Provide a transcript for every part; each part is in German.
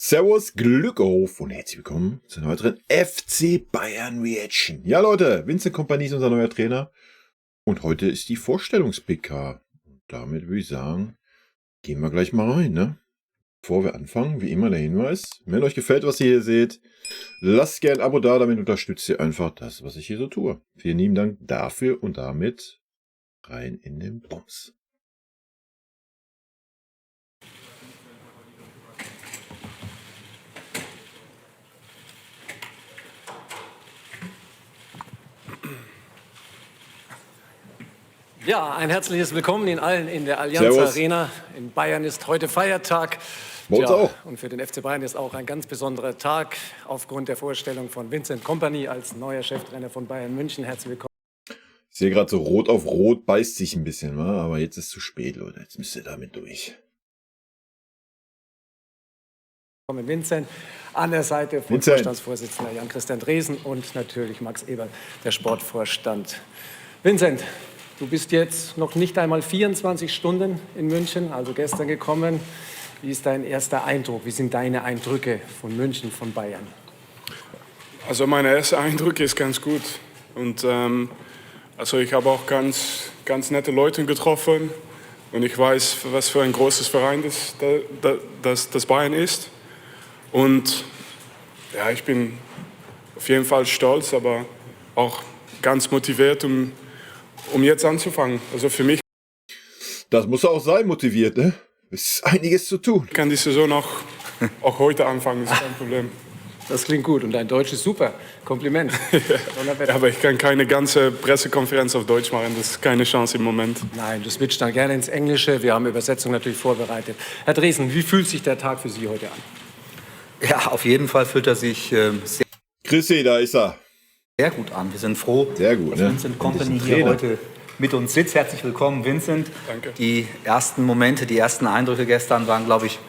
Servus, Glück auf und herzlich willkommen zu einer weiteren FC Bayern Reaction. Ja Leute, Vincent Kompany ist unser neuer Trainer und heute ist die Vorstellungs-PK. Und damit würde ich sagen, gehen wir gleich mal rein, ne? Bevor wir anfangen, wie immer der Hinweis, wenn euch gefällt, was ihr hier seht, lasst gerne ein Abo da, damit unterstützt ihr einfach das, was ich hier so tue. Vielen lieben Dank dafür und damit rein in den Bums. Ja, ein herzliches Willkommen Ihnen allen in der Allianz Servus. Arena. In Bayern ist heute Feiertag. Bei uns auch. Und für den FC Bayern ist auch ein ganz besonderer Tag aufgrund der Vorstellung von Vincent Kompany als neuer Cheftrainer von Bayern München. Herzlich willkommen. Ich sehe gerade so rot auf rot, beißt sich ein bisschen, wa? Aber jetzt ist zu spät, Leute. Jetzt müsst ihr damit durch. Vincent, an der Seite von Vorstandsvorsitzender Jan-Christian Dresen und natürlich Max Eberl, der Sportvorstand. Vincent, du bist jetzt noch nicht einmal 24 Stunden in München, also gestern gekommen. Wie ist dein erster Eindruck? Wie sind deine Eindrücke von München, von Bayern? Also meine erste Eindruck ist ganz gut. Und also ich habe auch ganz nette Leute getroffen. Und ich weiß, was für ein großes Verein das Bayern ist. Und ja, ich bin auf jeden Fall stolz, aber auch ganz motiviert, um jetzt anzufangen. Also für mich. Das muss auch sein, motiviert, ne? Es ist einiges zu tun. Ich kann die Saison auch heute anfangen, das ist kein Problem. Das klingt gut und dein Deutsch ist super. Kompliment. Ja, aber ich kann keine ganze Pressekonferenz auf Deutsch machen, das ist keine Chance im Moment. Nein, du switcht dann gerne ins Englische. Wir haben Übersetzung natürlich vorbereitet. Herr Dresen, wie fühlt sich der Tag für Sie heute an? Ja, auf jeden Fall fühlt er sich Chrissy, da ist er. sehr gut an. Wir sind froh, Sehr gut, dass ne? Vincent Kompany Endlich ein hier Trainer. heute mit uns sitzt. Herzlich willkommen, Vincent. Danke. Die ersten Momente, die ersten Eindrücke gestern waren, glaube ich,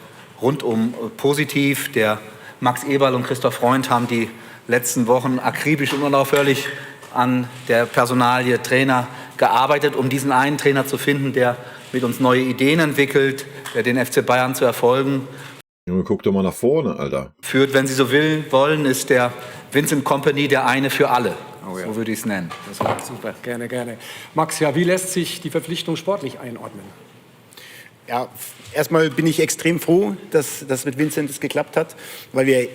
rundum positiv. Der Max Eberl und Christoph Freund haben die letzten Wochen akribisch und unaufhörlich an der Personalie Trainer gearbeitet, um diesen einen Trainer zu finden, der mit uns neue Ideen entwickelt, der den FC Bayern zu Erfolgen Junge, guck doch mal nach vorne, Alter. führt. Wenn Sie so wollen, ist der Vincent Kompany der eine für alle. Oh ja. So würde ich es nennen. Das war super, gerne, gerne. Max, ja, wie lässt sich die Verpflichtung sportlich einordnen? Ja, erstmal bin ich extrem froh, dass das mit Vincent geklappt hat, weil wir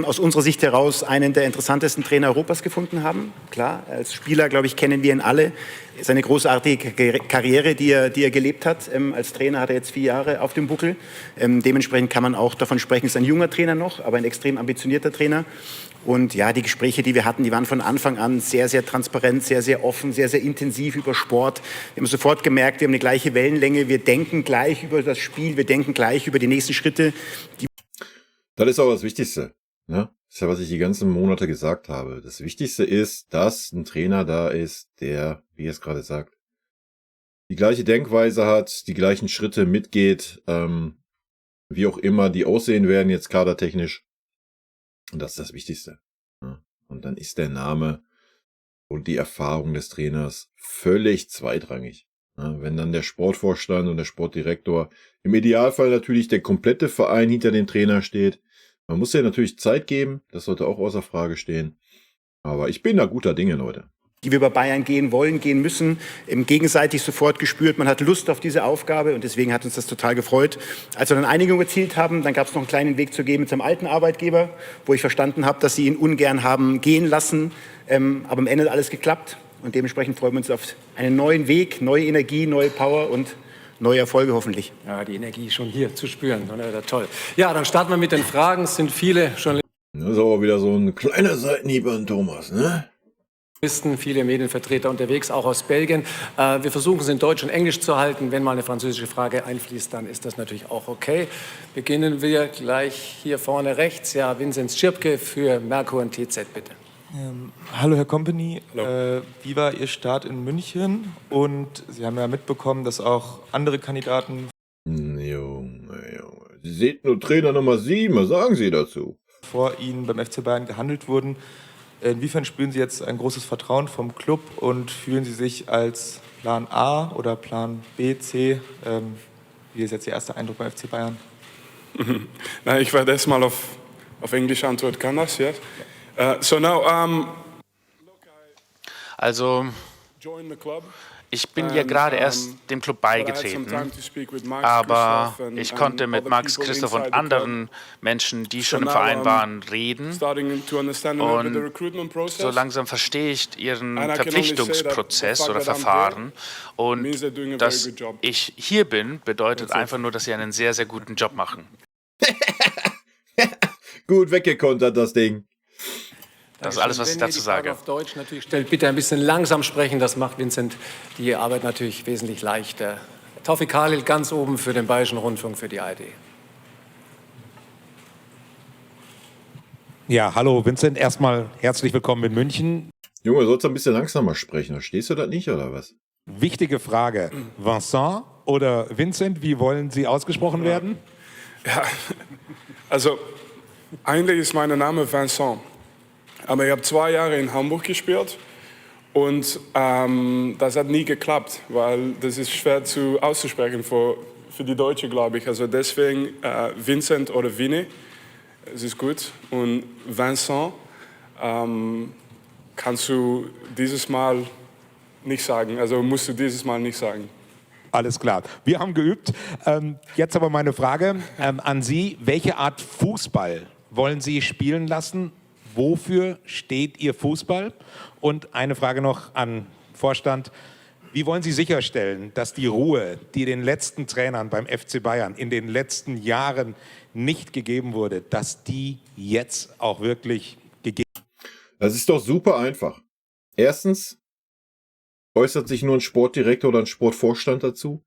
aus unserer Sicht heraus einen der interessantesten Trainer Europas gefunden haben. Klar, als Spieler, glaube ich, kennen wir ihn alle. Seine großartige Karriere, die er gelebt hat. Als Trainer hat er jetzt 4 Jahre auf dem Buckel. Dementsprechend kann man auch davon sprechen, es ist ein junger Trainer noch, aber ein extrem ambitionierter Trainer. Und ja, die Gespräche, die wir hatten, die waren von Anfang an sehr, sehr transparent, sehr, sehr offen, sehr, sehr intensiv über Sport. Wir haben sofort gemerkt, wir haben eine gleiche Wellenlänge. Wir denken gleich über das Spiel, wir denken gleich über die nächsten Schritte. Das ist auch das Wichtigste, ne? Das ist ja, was ich die ganzen Monate gesagt habe. Das Wichtigste ist, dass ein Trainer da ist, der, wie er es gerade sagt, die gleiche Denkweise hat, die gleichen Schritte mitgeht, wie auch immer die aussehen werden, jetzt kadertechnisch. Und das ist das Wichtigste. Ne? Und dann ist der Name und die Erfahrung des Trainers völlig zweitrangig. Ne? Wenn dann der Sportvorstand und der Sportdirektor, im Idealfall natürlich der komplette Verein hinter dem Trainer steht. Man muss ja natürlich Zeit geben, das sollte auch außer Frage stehen. Aber ich bin da guter Dinge, Leute. Die wir über Bayern gehen wollen, gehen müssen, gegenseitig sofort gespürt, man hat Lust auf diese Aufgabe und deswegen hat uns das total gefreut. Als wir dann Einigung erzielt haben, dann gab es noch einen kleinen Weg zu gehen mit seinem alten Arbeitgeber, wo ich verstanden habe, dass sie ihn ungern haben gehen lassen, aber am Ende hat alles geklappt und dementsprechend freuen wir uns auf einen neuen Weg, neue Energie, neue Power und neue Erfolge hoffentlich. Ja, die Energie schon hier zu spüren, oder? Toll. Ja, dann starten wir mit den Fragen. Es sind viele Journalisten, Das ist aber wieder so ein kleiner Seitenhieb an Thomas, ne? viele Medienvertreter unterwegs, auch aus Belgien. Wir versuchen es in Deutsch und Englisch zu halten. Wenn mal eine französische Frage einfließt, dann ist das natürlich auch okay. Beginnen wir gleich hier vorne rechts. Ja, Vincent Schirpke für Merkur und TZ, bitte. Hallo Herr Kompany, Hallo. wie war Ihr Start in München? Und Sie haben ja mitbekommen, dass auch andere Kandidaten Junge. Sie seht nur Trainer Nummer 7, was sagen Sie dazu? vor Ihnen beim FC Bayern gehandelt wurden. Inwiefern spüren Sie jetzt ein großes Vertrauen vom Club und fühlen Sie sich als Plan A oder Plan B, C? Wie ist jetzt Ihr erster Eindruck beim FC Bayern? Nein, ich werde erstmal auf Englisch antworten. Kann das, yes? So now, Also, join the club. ich bin ja gerade erst dem Club beigetreten, aber ich konnte mit Max, Christoph und anderen Menschen, die schon im Verein waren, reden. Und so langsam verstehe ich ihren Verpflichtungsprozess oder Verfahren. Und dass ich hier bin, bedeutet einfach nur, dass sie einen sehr, sehr guten Job machen. Gut weggekontert, das Ding. Das ist alles, was ich dazu sage. Auf Deutsch natürlich stellt, bitte ein bisschen langsam sprechen, das macht Vincent die Arbeit natürlich wesentlich leichter. Taufik Khalil ganz oben für den Bayerischen Rundfunk für die ARD. Ja, hallo Vincent, erstmal herzlich willkommen in München. Junge, du sollst ein bisschen langsamer sprechen. Verstehst du das nicht, oder was? Wichtige Frage, Vincent oder Vincent, wie wollen Sie ausgesprochen werden? Ja, also eigentlich ist mein Name Vincent. Aber ich habe 2 Jahre in Hamburg gespielt und das hat nie geklappt, weil das ist schwer auszusprechen für die Deutsche, glaube ich. Also deswegen Vincent oder Vinny, es ist gut. Und Vincent kannst du dieses Mal nicht sagen, also musst du dieses Mal nicht sagen. Alles klar, wir haben geübt. Jetzt aber meine Frage an Sie, welche Art Fußball wollen Sie spielen lassen? Wofür steht Ihr Fußball? Und eine Frage noch an Vorstand. Wie wollen Sie sicherstellen, dass die Ruhe, die den letzten Trainern beim FC Bayern in den letzten Jahren nicht gegeben wurde, dass die jetzt auch wirklich gegeben wird? Das ist doch super einfach. Erstens äußert sich nur ein Sportdirektor oder ein Sportvorstand dazu.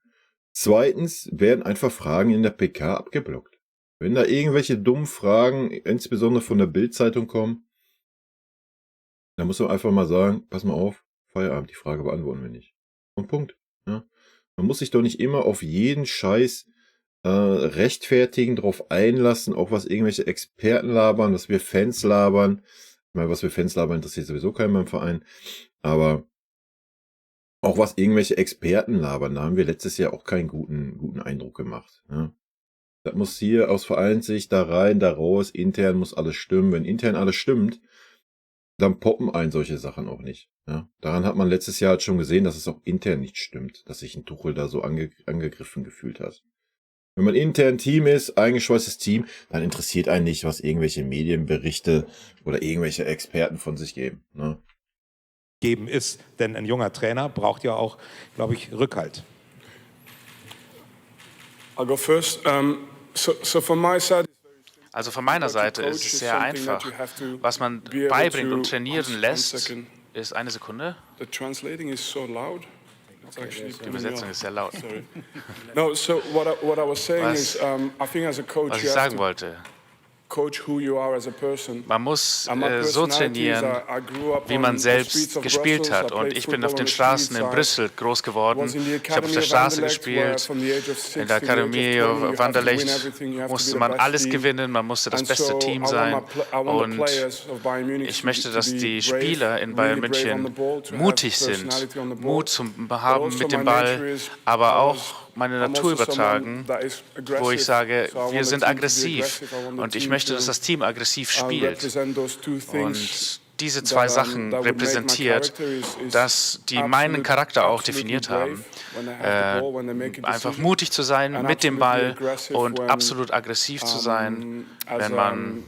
Zweitens werden einfach Fragen in der PK abgeblockt. Wenn da irgendwelche dummen Fragen, insbesondere von der Bild-Zeitung kommen, dann muss man einfach mal sagen, pass mal auf, Feierabend, die Frage beantworten wir nicht. Und Punkt. Ja. Man muss sich doch nicht immer auf jeden Scheiß rechtfertigen, drauf einlassen, auch was irgendwelche Experten labern, was wir Fans labern. Ich meine, was wir Fans labern, interessiert sowieso keinen beim Verein. Aber auch was irgendwelche Experten labern, da haben wir letztes Jahr auch keinen guten Eindruck gemacht. Ja. Das muss hier aus Vereinssicht da rein, da raus, intern muss alles stimmen. Wenn intern alles stimmt, dann poppen ein solche Sachen auch nicht. Ja? Daran hat man letztes Jahr halt schon gesehen, dass es auch intern nicht stimmt, dass sich ein Tuchel da so angegriffen gefühlt hat. Wenn man intern Team ist, eingeschweißtes Team, dann interessiert einen nicht, was irgendwelche Medienberichte oder irgendwelche Experten von sich geben. Ne? Geben ist, denn ein junger Trainer braucht ja auch, glaube ich, Rückhalt. I'll go first. So from my side. Also von meiner Seite ist es sehr einfach. Was man beibringt und trainieren lässt, ist eine Sekunde. The translating is so loud. Die Übersetzung ist sehr laut. No, so what I was saying is, I think as a coach, Was ich sagen wollte, coach who you are as a person. man muss so trainieren, wie man selbst gespielt hat. Und ich bin auf den Straßen in Brüssel groß geworden. Ich habe auf der Straße gespielt. In der Akademie auf Anderlecht musste man alles gewinnen. Man musste das beste Team sein. Und ich möchte, dass die Spieler in Bayern München mutig sind, Mut zum haben mit dem Ball, aber auch meine Natur übertragen, wo ich sage, wir sind aggressiv und ich möchte, dass das Team aggressiv spielt. Und diese 2 Sachen repräsentiert, dass die meinen Charakter auch definiert haben. Einfach mutig zu sein mit dem Ball und absolut aggressiv zu sein, wenn man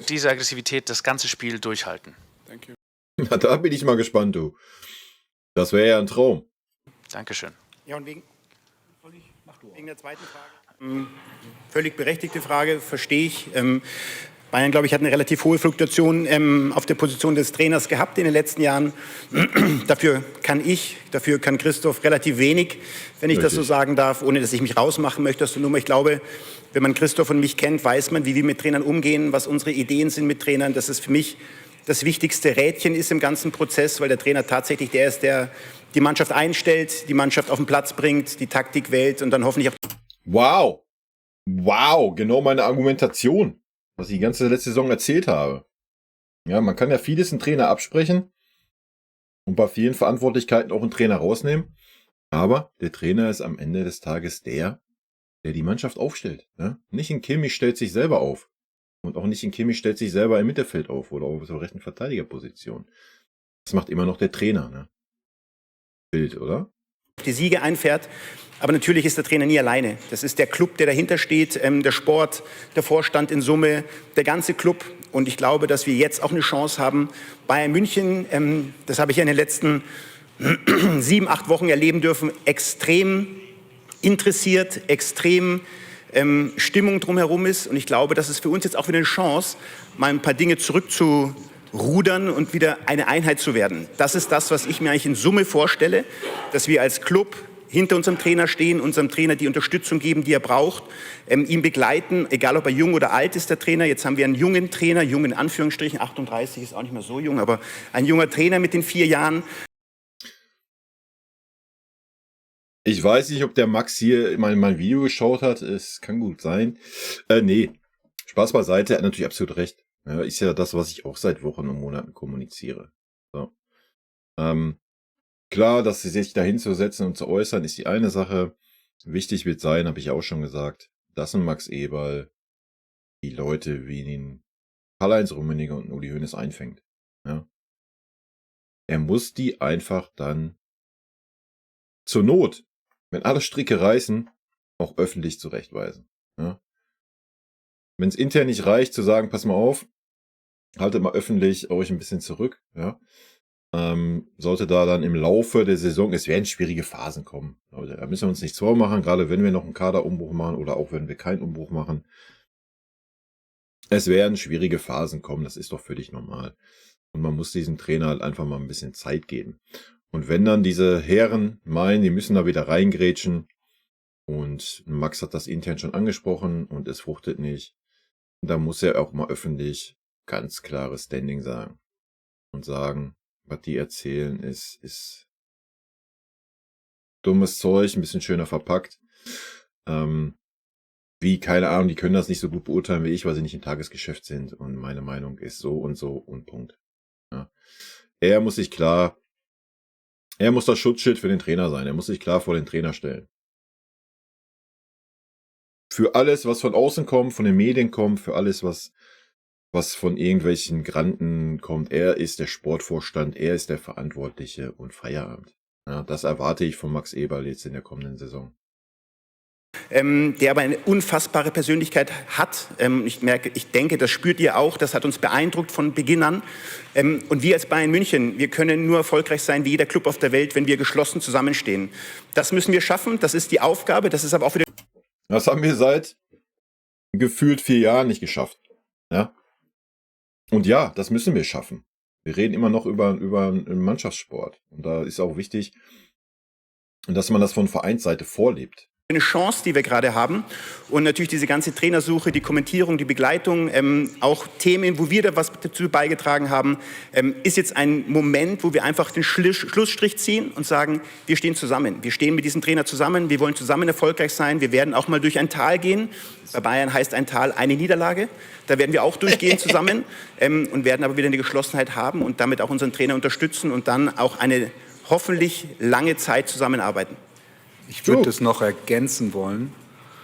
diese Aggressivität das ganze Spiel durchhalten. Na, da bin ich mal gespannt, du. Das wäre ja ein Traum. Dankeschön. Ja, und wegen der zweiten Frage, völlig berechtigte Frage, verstehe ich. Bayern, glaube ich, hat eine relativ hohe Fluktuation auf der Position des Trainers gehabt in den letzten Jahren. Dafür kann Christoph relativ wenig, wenn ich das so sagen darf, ohne dass ich mich rausmachen möchte aus der Nummer. Ich glaube, wenn man Christoph und mich kennt, weiß man, wie wir mit Trainern umgehen, was unsere Ideen sind mit Trainern. Das ist für mich das wichtigste Rädchen ist im ganzen Prozess, weil der Trainer tatsächlich der ist, der die Mannschaft einstellt, die Mannschaft auf den Platz bringt, die Taktik wählt und dann hoffentlich auch... Wow, genau meine Argumentation, was ich die ganze letzte Saison erzählt habe. Ja, man kann ja vieles einen Trainer absprechen und bei vielen Verantwortlichkeiten auch einen Trainer rausnehmen. Aber der Trainer ist am Ende des Tages der die Mannschaft aufstellt. Ne? Nicht ein Kimmich stellt sich selber auf. Und auch nicht ein Kimmich stellt sich selber im Mittelfeld auf oder auf der rechten Verteidigerposition. Das macht immer noch der Trainer. Ne? Bild, oder? Die Siege einfährt. Aber natürlich ist der Trainer nie alleine. Das ist der Club, der dahinter steht, der Sport, der Vorstand in Summe, der ganze Club. Und ich glaube, dass wir jetzt auch eine Chance haben. Bayern München, das habe ich ja in den letzten 7, 8 Wochen erleben dürfen, extrem interessiert, extrem Stimmung drumherum ist. Und ich glaube, das ist für uns jetzt auch wieder eine Chance, mal ein paar Dinge zurückzurudern und wieder eine Einheit zu werden. Das ist das, was ich mir eigentlich in Summe vorstelle, dass wir als Club hinter unserem Trainer stehen, unserem Trainer die Unterstützung geben, die er braucht, ihn begleiten, egal ob er jung oder alt ist, der Trainer. Jetzt haben wir einen jungen Trainer, jung in Anführungsstrichen, 38 ist auch nicht mehr so jung, aber ein junger Trainer mit den 4 Jahren. Ich weiß nicht, ob der Max hier mein Video geschaut hat. Es kann gut sein. Nee, Spaß beiseite, er hat natürlich absolut recht. Ja, ist ja das, was ich auch seit Wochen und Monaten kommuniziere. So. Klar, dass sie sich da hinzusetzen und zu äußern, ist die eine Sache. Wichtig wird sein, habe ich auch schon gesagt, dass ein Max Eberl die Leute wie den Karl-Heinz Rummenigge und Uli Hoeneß einfängt. Ja. Er muss die einfach dann zur Not, wenn alle Stricke reißen, auch öffentlich zurechtweisen. Ja. Wenn es intern nicht reicht, zu sagen, pass mal auf, haltet mal öffentlich euch ein bisschen zurück. Ja. Sollte da dann im Laufe der Saison, es werden schwierige Phasen kommen. Leute, da müssen wir uns nichts vormachen, gerade wenn wir noch einen Kaderumbruch machen oder auch wenn wir keinen Umbruch machen. Es werden schwierige Phasen kommen, das ist doch völlig normal. Und man muss diesem Trainer halt einfach mal ein bisschen Zeit geben. Und wenn dann diese Herren meinen, die müssen da wieder reingrätschen, und Max hat das intern schon angesprochen und es fruchtet nicht, dann muss er auch mal öffentlich ganz klares Standing sagen. Und sagen, was die erzählen, ist dummes Zeug, ein bisschen schöner verpackt. Keine Ahnung, die können das nicht so gut beurteilen wie ich, weil sie nicht im Tagesgeschäft sind. Und meine Meinung ist so und Punkt. Ja. Er muss das Schutzschild für den Trainer sein. Er muss sich klar vor den Trainer stellen. Für alles, was von außen kommt, von den Medien kommt, für alles, was von irgendwelchen Granden kommt. Er ist der Sportvorstand, er ist der Verantwortliche und Feierabend. Ja, das erwarte ich von Max Eberl jetzt in der kommenden Saison. Der aber eine unfassbare Persönlichkeit hat. Ich denke, das spürt ihr auch, das hat uns beeindruckt von Beginn an. Und wir als Bayern München, wir können nur erfolgreich sein wie jeder Club auf der Welt, wenn wir geschlossen zusammenstehen. Das müssen wir schaffen, das ist die Aufgabe, das ist aber auch wieder... Das haben wir seit gefühlt 4 Jahren nicht geschafft. Ja? Und ja, das müssen wir schaffen. Wir reden immer noch über einen Mannschaftssport. Und da ist auch wichtig, dass man das von Vereinsseite vorlebt. Eine Chance, die wir gerade haben, und natürlich diese ganze Trainersuche, die Kommentierung, die Begleitung, auch Themen, wo wir da was dazu beigetragen haben, ist jetzt ein Moment, wo wir einfach den Schlussstrich ziehen und sagen, wir stehen zusammen. Wir stehen mit diesem Trainer zusammen, wir wollen zusammen erfolgreich sein, wir werden auch mal durch ein Tal gehen. Bei Bayern heißt ein Tal eine Niederlage. Da werden wir auch durchgehen zusammen und werden aber wieder eine Geschlossenheit haben und damit auch unseren Trainer unterstützen und dann auch eine hoffentlich lange Zeit zusammenarbeiten. Ich würde es noch ergänzen wollen.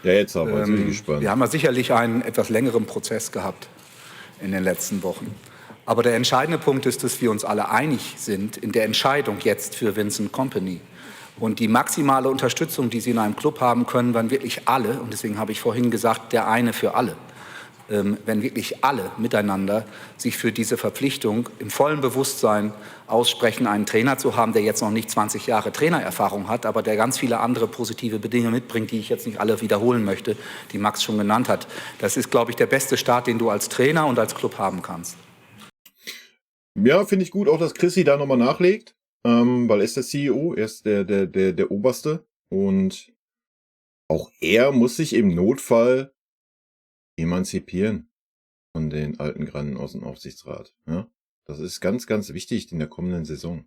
Ja, jetzt aber, jetzt bin ich gespannt. Wir haben ja sicherlich einen etwas längeren Prozess gehabt in den letzten Wochen. Aber der entscheidende Punkt ist, dass wir uns alle einig sind in der Entscheidung jetzt für Vincent Kompany. Und die maximale Unterstützung, die Sie in einem Club haben können, wenn wirklich alle, und deswegen habe ich vorhin gesagt, der eine für alle, wenn wirklich alle miteinander sich für diese Verpflichtung im vollen Bewusstsein aussprechen, einen Trainer zu haben, der jetzt noch nicht 20 Jahre Trainererfahrung hat, aber der ganz viele andere positive Bedingungen mitbringt, die ich jetzt nicht alle wiederholen möchte, die Max schon genannt hat. Das ist, glaube ich, der beste Start, den du als Trainer und als Club haben kannst. Ja, finde ich gut, auch dass Chrissy da nochmal nachlegt, weil er ist der CEO, er ist der Oberste und auch er muss sich im Notfall emanzipieren von den alten Granden aus dem Aufsichtsrat. Ja? Das ist ganz, ganz wichtig in der kommenden Saison.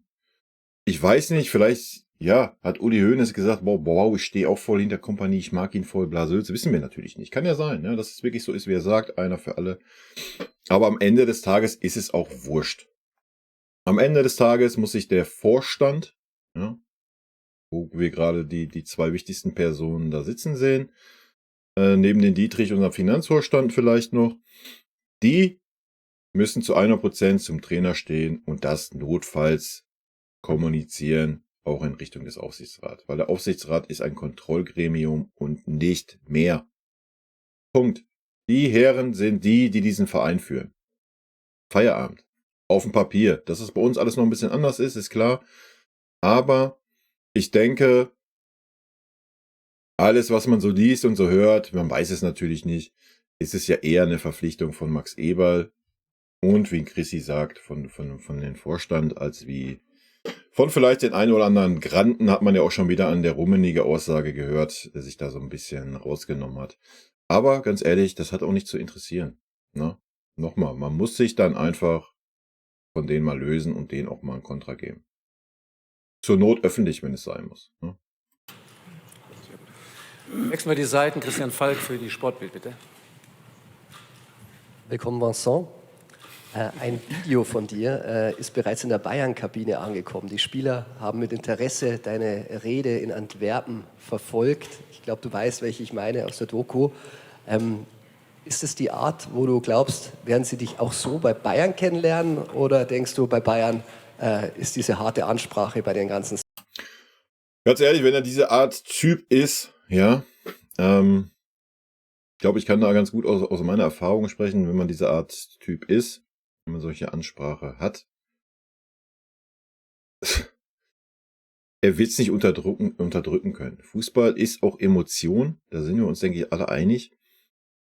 Ich weiß nicht, vielleicht, ja, hat Uli Hoeneß gesagt, wow, ich stehe auch voll hinter Kompany, ich mag ihn voll, blasös. Wissen wir natürlich nicht. Kann ja sein, ja, dass es wirklich so ist, wie er sagt, einer für alle. Aber am Ende des Tages ist es auch wurscht. Am Ende des Tages muss sich der Vorstand, ja, wo wir gerade die zwei wichtigsten Personen da sitzen sehen, neben den Dietrich, unserem Finanzvorstand vielleicht noch, die müssen zu 100% zum Trainer stehen und das notfalls kommunizieren, auch in Richtung des Aufsichtsrats. Weil der Aufsichtsrat ist ein Kontrollgremium und nicht mehr. Punkt. Die Herren sind die diesen Verein führen. Feierabend. Auf dem Papier. Dass es bei uns alles noch ein bisschen anders ist klar. Aber ich denke, alles, was man so liest und so hört, man weiß es natürlich nicht, ist es ja eher eine Verpflichtung von Max Eberl und, wie Chrissy sagt, von den Vorstand, als wie von vielleicht den einen oder anderen Granden, hat man ja auch schon wieder an der Rummenige Aussage gehört, der sich da so ein bisschen rausgenommen hat. Aber ganz ehrlich, das hat auch nicht zu interessieren. Ne? Nochmal, man muss sich dann einfach von denen mal lösen und denen auch mal ein Kontra geben. Zur Not öffentlich, wenn es sein muss. Ne? Wechseln wir die Seiten. Christian Falk für die Sportbild, bitte. Willkommen, Vincent. Ein Video von dir ist bereits in der Bayern-Kabine angekommen. Die Spieler haben mit Interesse deine Rede in Antwerpen verfolgt. Ich glaube, du weißt, welche ich meine aus der Doku. Ist es die Art, wo du glaubst, werden sie dich auch so bei Bayern kennenlernen? Oder denkst du, bei Bayern ist diese harte Ansprache bei den ganzen... Ganz ehrlich, wenn er diese Art Typ ist, ja, ich glaube, ich kann da ganz gut aus meiner Erfahrung sprechen, wenn man diese Art Typ ist, wenn man solche Ansprache hat. Er wird es nicht unterdrücken können. Fußball ist auch Emotion, da sind wir uns, denke ich, alle einig.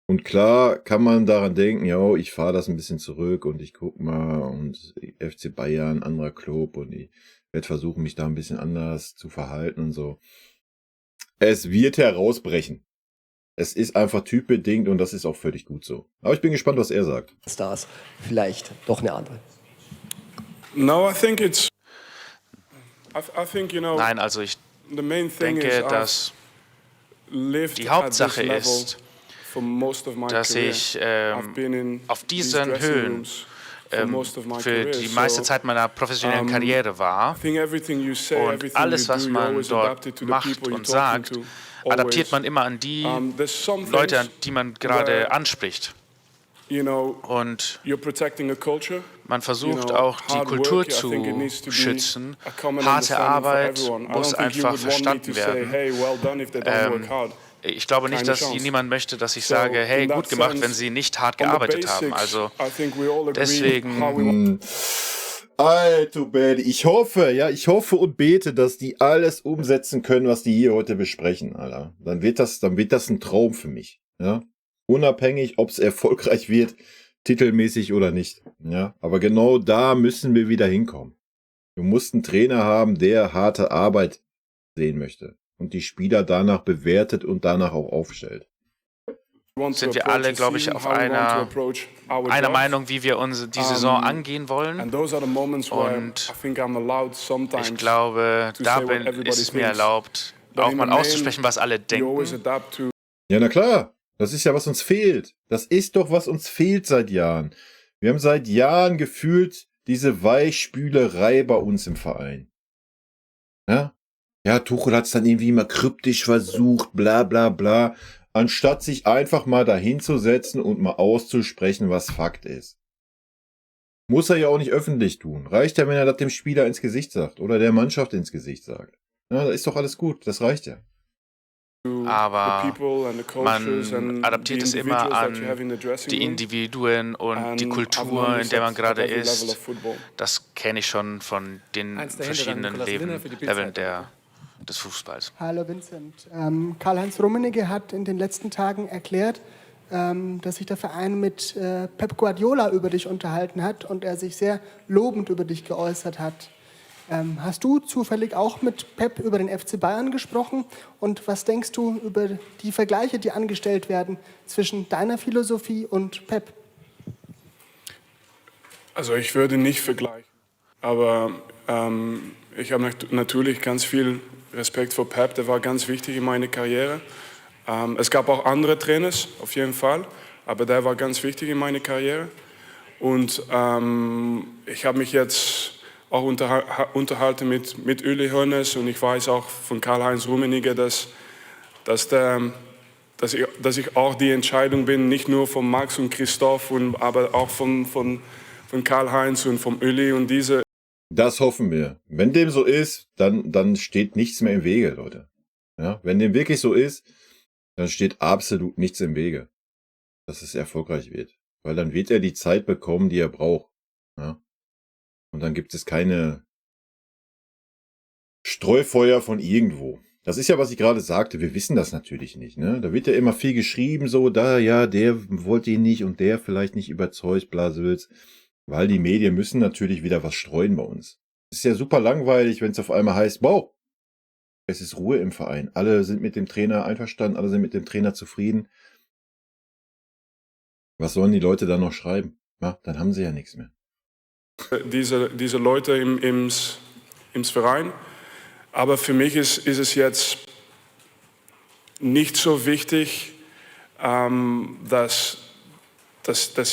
Und klar kann man daran denken, ja, ich fahre das ein bisschen zurück und ich guck mal und FC Bayern, anderer Club und ich werde versuchen, mich da ein bisschen anders zu verhalten und so. Es wird herausbrechen. Es ist einfach typbedingt und das ist auch völlig gut so. Aber ich bin gespannt, was er sagt. Stars, vielleicht doch eine andere. No, I think it's... I think, you know, Nein, also ich denke, dass die Hauptsache ist, dass ich auf diesen Höhen für die meiste Zeit meiner professionellen Karriere war. Und alles, was man dort macht und sagt, adaptiert man immer an die Leute, an die man gerade anspricht. Und man versucht auch, die Kultur zu schützen. Harte Arbeit muss einfach verstanden werden. Ich glaube nicht, dass niemand möchte, dass ich sage, hey, gut gemacht, wenn sie nicht hart gearbeitet haben. Also deswegen... Alter Bäde, ich hoffe und bete, dass die alles umsetzen können, was die hier heute besprechen, Alter. Dann wird das ein Traum für mich, ja. Unabhängig, ob es erfolgreich wird, titelmäßig oder nicht, ja. Aber genau da müssen wir wieder hinkommen. Du musst einen Trainer haben, der harte Arbeit sehen möchte und die Spieler danach bewertet und danach auch aufstellt. Sind wir alle, glaube ich, auf einer Meinung, wie wir die Saison angehen wollen. Und ich glaube, da ist es mir erlaubt, auch mal auszusprechen, was alle denken. Ja, na klar. Das ist ja, was uns fehlt. Das ist doch, was uns fehlt seit Jahren. Wir haben seit Jahren gefühlt diese Weichspülerei bei uns im Verein. Ja? Ja, Tuchel hat es dann irgendwie mal kryptisch versucht, bla bla bla. Anstatt sich einfach mal dahinzusetzen und mal auszusprechen, was Fakt ist. Muss er ja auch nicht öffentlich tun. Reicht ja, wenn er das dem Spieler ins Gesicht sagt oder der Mannschaft ins Gesicht sagt. Ja, da ist doch alles gut, das reicht ja. Aber man adaptiert es immer an die Individuen und die Kultur, in der man gerade ist. Das kenne ich schon von den verschiedenen Leveln des Fußballs. Hallo Vincent. Karl-Heinz Rummenigge hat in den letzten Tagen erklärt, dass sich der Verein mit Pep Guardiola über dich unterhalten hat und er sich sehr lobend über dich geäußert hat. Hast du zufällig auch mit Pep über den FC Bayern gesprochen? Und was denkst du über die Vergleiche, die angestellt werden zwischen deiner Philosophie und Pep? Also ich würde nicht vergleichen, aber ich habe natürlich ganz viel Respekt vor Pep, der war ganz wichtig in meiner Karriere. Es gab auch andere Trainers, auf jeden Fall, aber der war ganz wichtig in meiner Karriere. Und ich habe mich jetzt auch unterhalte mit Uli Hoeneß und ich weiß auch von Karl-Heinz Rummenigge, dass ich auch die Entscheidung bin, nicht nur von Max und Christoph, aber auch von Karl-Heinz und von Uli und diese. Das hoffen wir. Wenn dem so ist, dann steht nichts mehr im Wege, Leute. Ja, wenn dem wirklich so ist, dann steht absolut nichts im Wege, dass es erfolgreich wird. Weil dann wird er die Zeit bekommen, die er braucht. Ja? Und dann gibt es keine Streufeuer von irgendwo. Das ist ja, was ich gerade sagte, wir wissen das natürlich nicht. Ne? Da wird ja immer viel geschrieben, so, der wollte ihn nicht und der vielleicht nicht überzeugt, Blasewitz. Weil die Medien müssen natürlich wieder was streuen bei uns. Es ist ja super langweilig, wenn es auf einmal heißt, wow, es ist Ruhe im Verein. Alle sind mit dem Trainer einverstanden, alle sind mit dem Trainer zufrieden. Was sollen die Leute dann noch schreiben? Ja, dann haben sie ja nichts mehr. Diese Leute im Verein. Aber für mich ist es jetzt nicht so wichtig, dass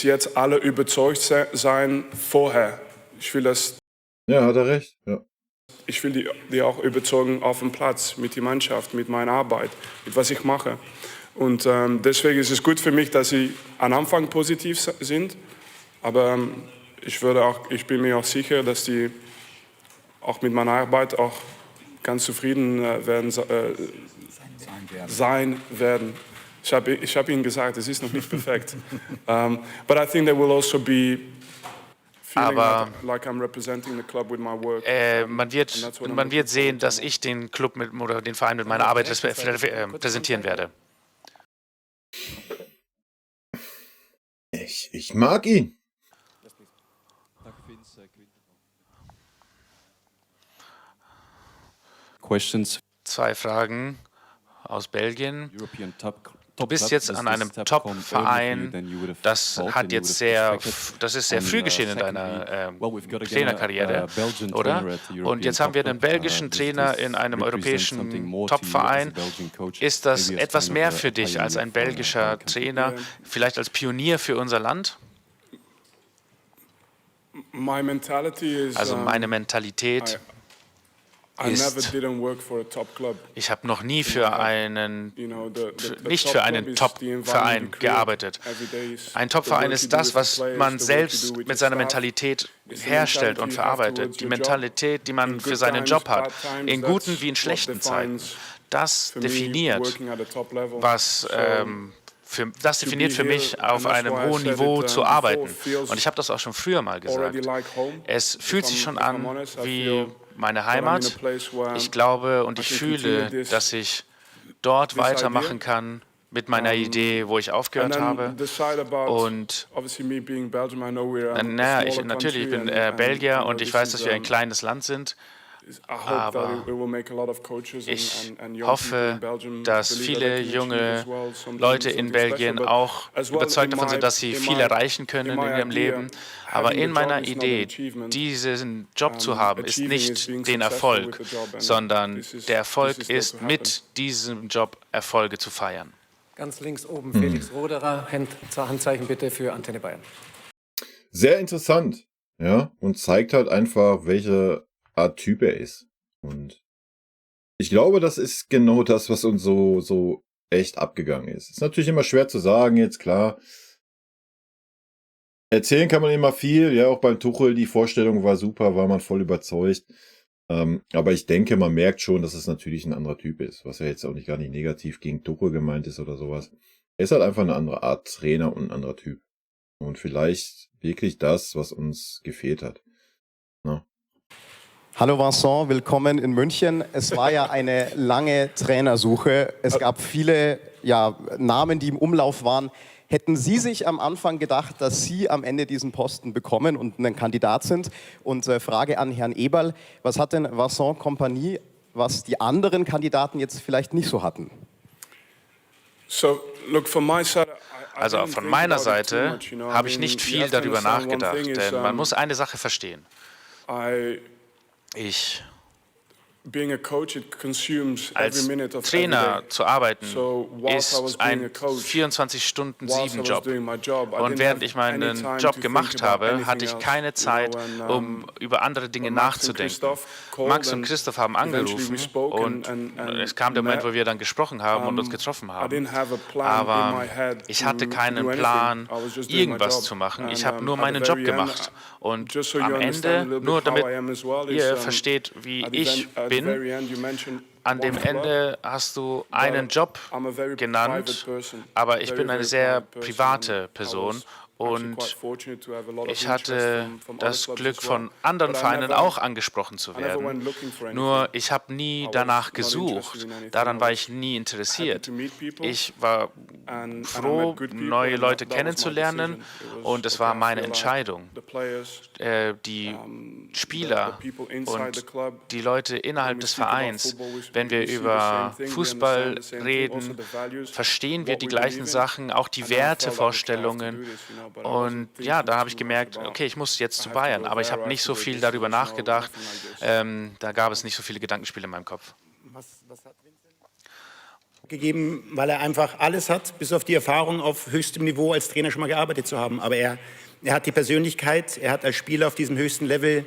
jetzt alle überzeugt sein vorher. Ich will das. Ja, hat er recht. Ja. Ich will die auch überzeugen auf dem Platz, mit der Mannschaft, mit meiner Arbeit, mit was ich mache. Und deswegen ist es gut für mich, dass sie am Anfang positiv sind. Aber ich bin mir auch sicher, dass die auch mit meiner Arbeit auch ganz zufrieden sein werden. Ich hab Ihnen gesagt, es ist noch nicht perfekt. But I think there will also be feeling like I'm representing the club with my work. Man wird sehen, dass ich den Club oder den Verein mit meiner Arbeit präsentieren werde. Ich mag ihn. Zwei Fragen aus Belgien. Du bist jetzt an einem Top-Verein. Das ist sehr früh geschehen in deiner Trainerkarriere, oder? Und jetzt haben wir einen belgischen Trainer in einem europäischen Top-Verein. Ist das etwas mehr für dich als ein belgischer Trainer, vielleicht als Pionier für unser Land? Also meine Mentalität ist, ich habe noch nie nicht für einen Top-Verein gearbeitet. Ein Top-Verein ist das, was man selbst mit seiner Mentalität herstellt und verarbeitet. Die Mentalität, die man für seinen Job hat, in guten wie in schlechten Zeiten. Das definiert, das definiert für mich, auf einem hohen Niveau zu arbeiten. Und ich habe das auch schon früher mal gesagt. Es fühlt sich schon an wie meine Heimat. Ich glaube und ich fühle, dass ich dort weitermachen kann mit meiner Idee, wo ich aufgehört habe. Und natürlich, ich bin Belgier und ich weiß, dass wir ein kleines Land sind. Aber ich hoffe, dass viele junge Leute in Belgien auch überzeugt davon sind, dass sie viel erreichen können in ihrem Leben. Aber in meiner Idee, diesen Job zu haben, ist nicht den Erfolg, sondern der Erfolg ist, mit diesem Job Erfolge zu feiern. Ganz links oben Felix Roderer, Handzeichen bitte für Antenne Bayern. Sehr interessant, ja, und zeigt halt einfach, welche Art Typ er ist. Und ich glaube, das ist genau das, was uns so echt abgegangen ist. Ist natürlich immer schwer zu sagen, jetzt klar. Erzählen kann man immer viel, ja, auch beim Tuchel, die Vorstellung war super, war man voll überzeugt. Aber ich denke, man merkt schon, dass es natürlich ein anderer Typ ist, was ja jetzt auch gar nicht negativ gegen Tuchel gemeint ist oder sowas. Er ist halt einfach eine andere Art Trainer und ein anderer Typ. Und vielleicht wirklich das, was uns gefehlt hat. Na? Hallo Vincent, willkommen in München. Es war ja eine lange Trainersuche. Es gab viele Namen, die im Umlauf waren. Hätten Sie sich am Anfang gedacht, dass Sie am Ende diesen Posten bekommen und ein Kandidat sind? Und Frage an Herrn Eberl, was hat denn Vincent Kompany, was die anderen Kandidaten jetzt vielleicht nicht so hatten? Also von meiner Seite habe ich nicht viel darüber nachgedacht, denn man muss eine Sache verstehen. Als Trainer zu arbeiten ist ein 24-Stunden-7-Job. Und während ich meinen Job gemacht habe, hatte ich keine Zeit, um über andere Dinge nachzudenken. Max und Christoph haben angerufen und es kam der Moment, wo wir dann gesprochen haben und uns getroffen haben. Aber ich hatte keinen Plan, irgendwas zu machen. Ich habe nur meinen Job gemacht. Und am Ende, nur damit ihr versteht, wie ich bin, an dem Ende hast du einen Job genannt, aber ich bin eine sehr private Person. Und ich hatte das Glück, von anderen Vereinen auch angesprochen zu werden. Nur ich habe nie danach gesucht. Daran war ich nie interessiert. Ich war froh, neue Leute kennenzulernen, und es war meine Entscheidung. Die Spieler und die Leute innerhalb des Vereins, wenn wir über Fußball reden, verstehen wir die gleichen Sachen, auch die Wertevorstellungen. Und ja, da habe ich gemerkt, okay, ich muss jetzt zu Bayern, aber ich habe nicht so viel darüber nachgedacht. Da gab es nicht so viele Gedankenspiele in meinem Kopf. Was hat Vincent gegeben, weil er einfach alles hat, bis auf die Erfahrung auf höchstem Niveau als Trainer schon mal gearbeitet zu haben. Aber er hat die Persönlichkeit, er hat als Spieler auf diesem höchsten Level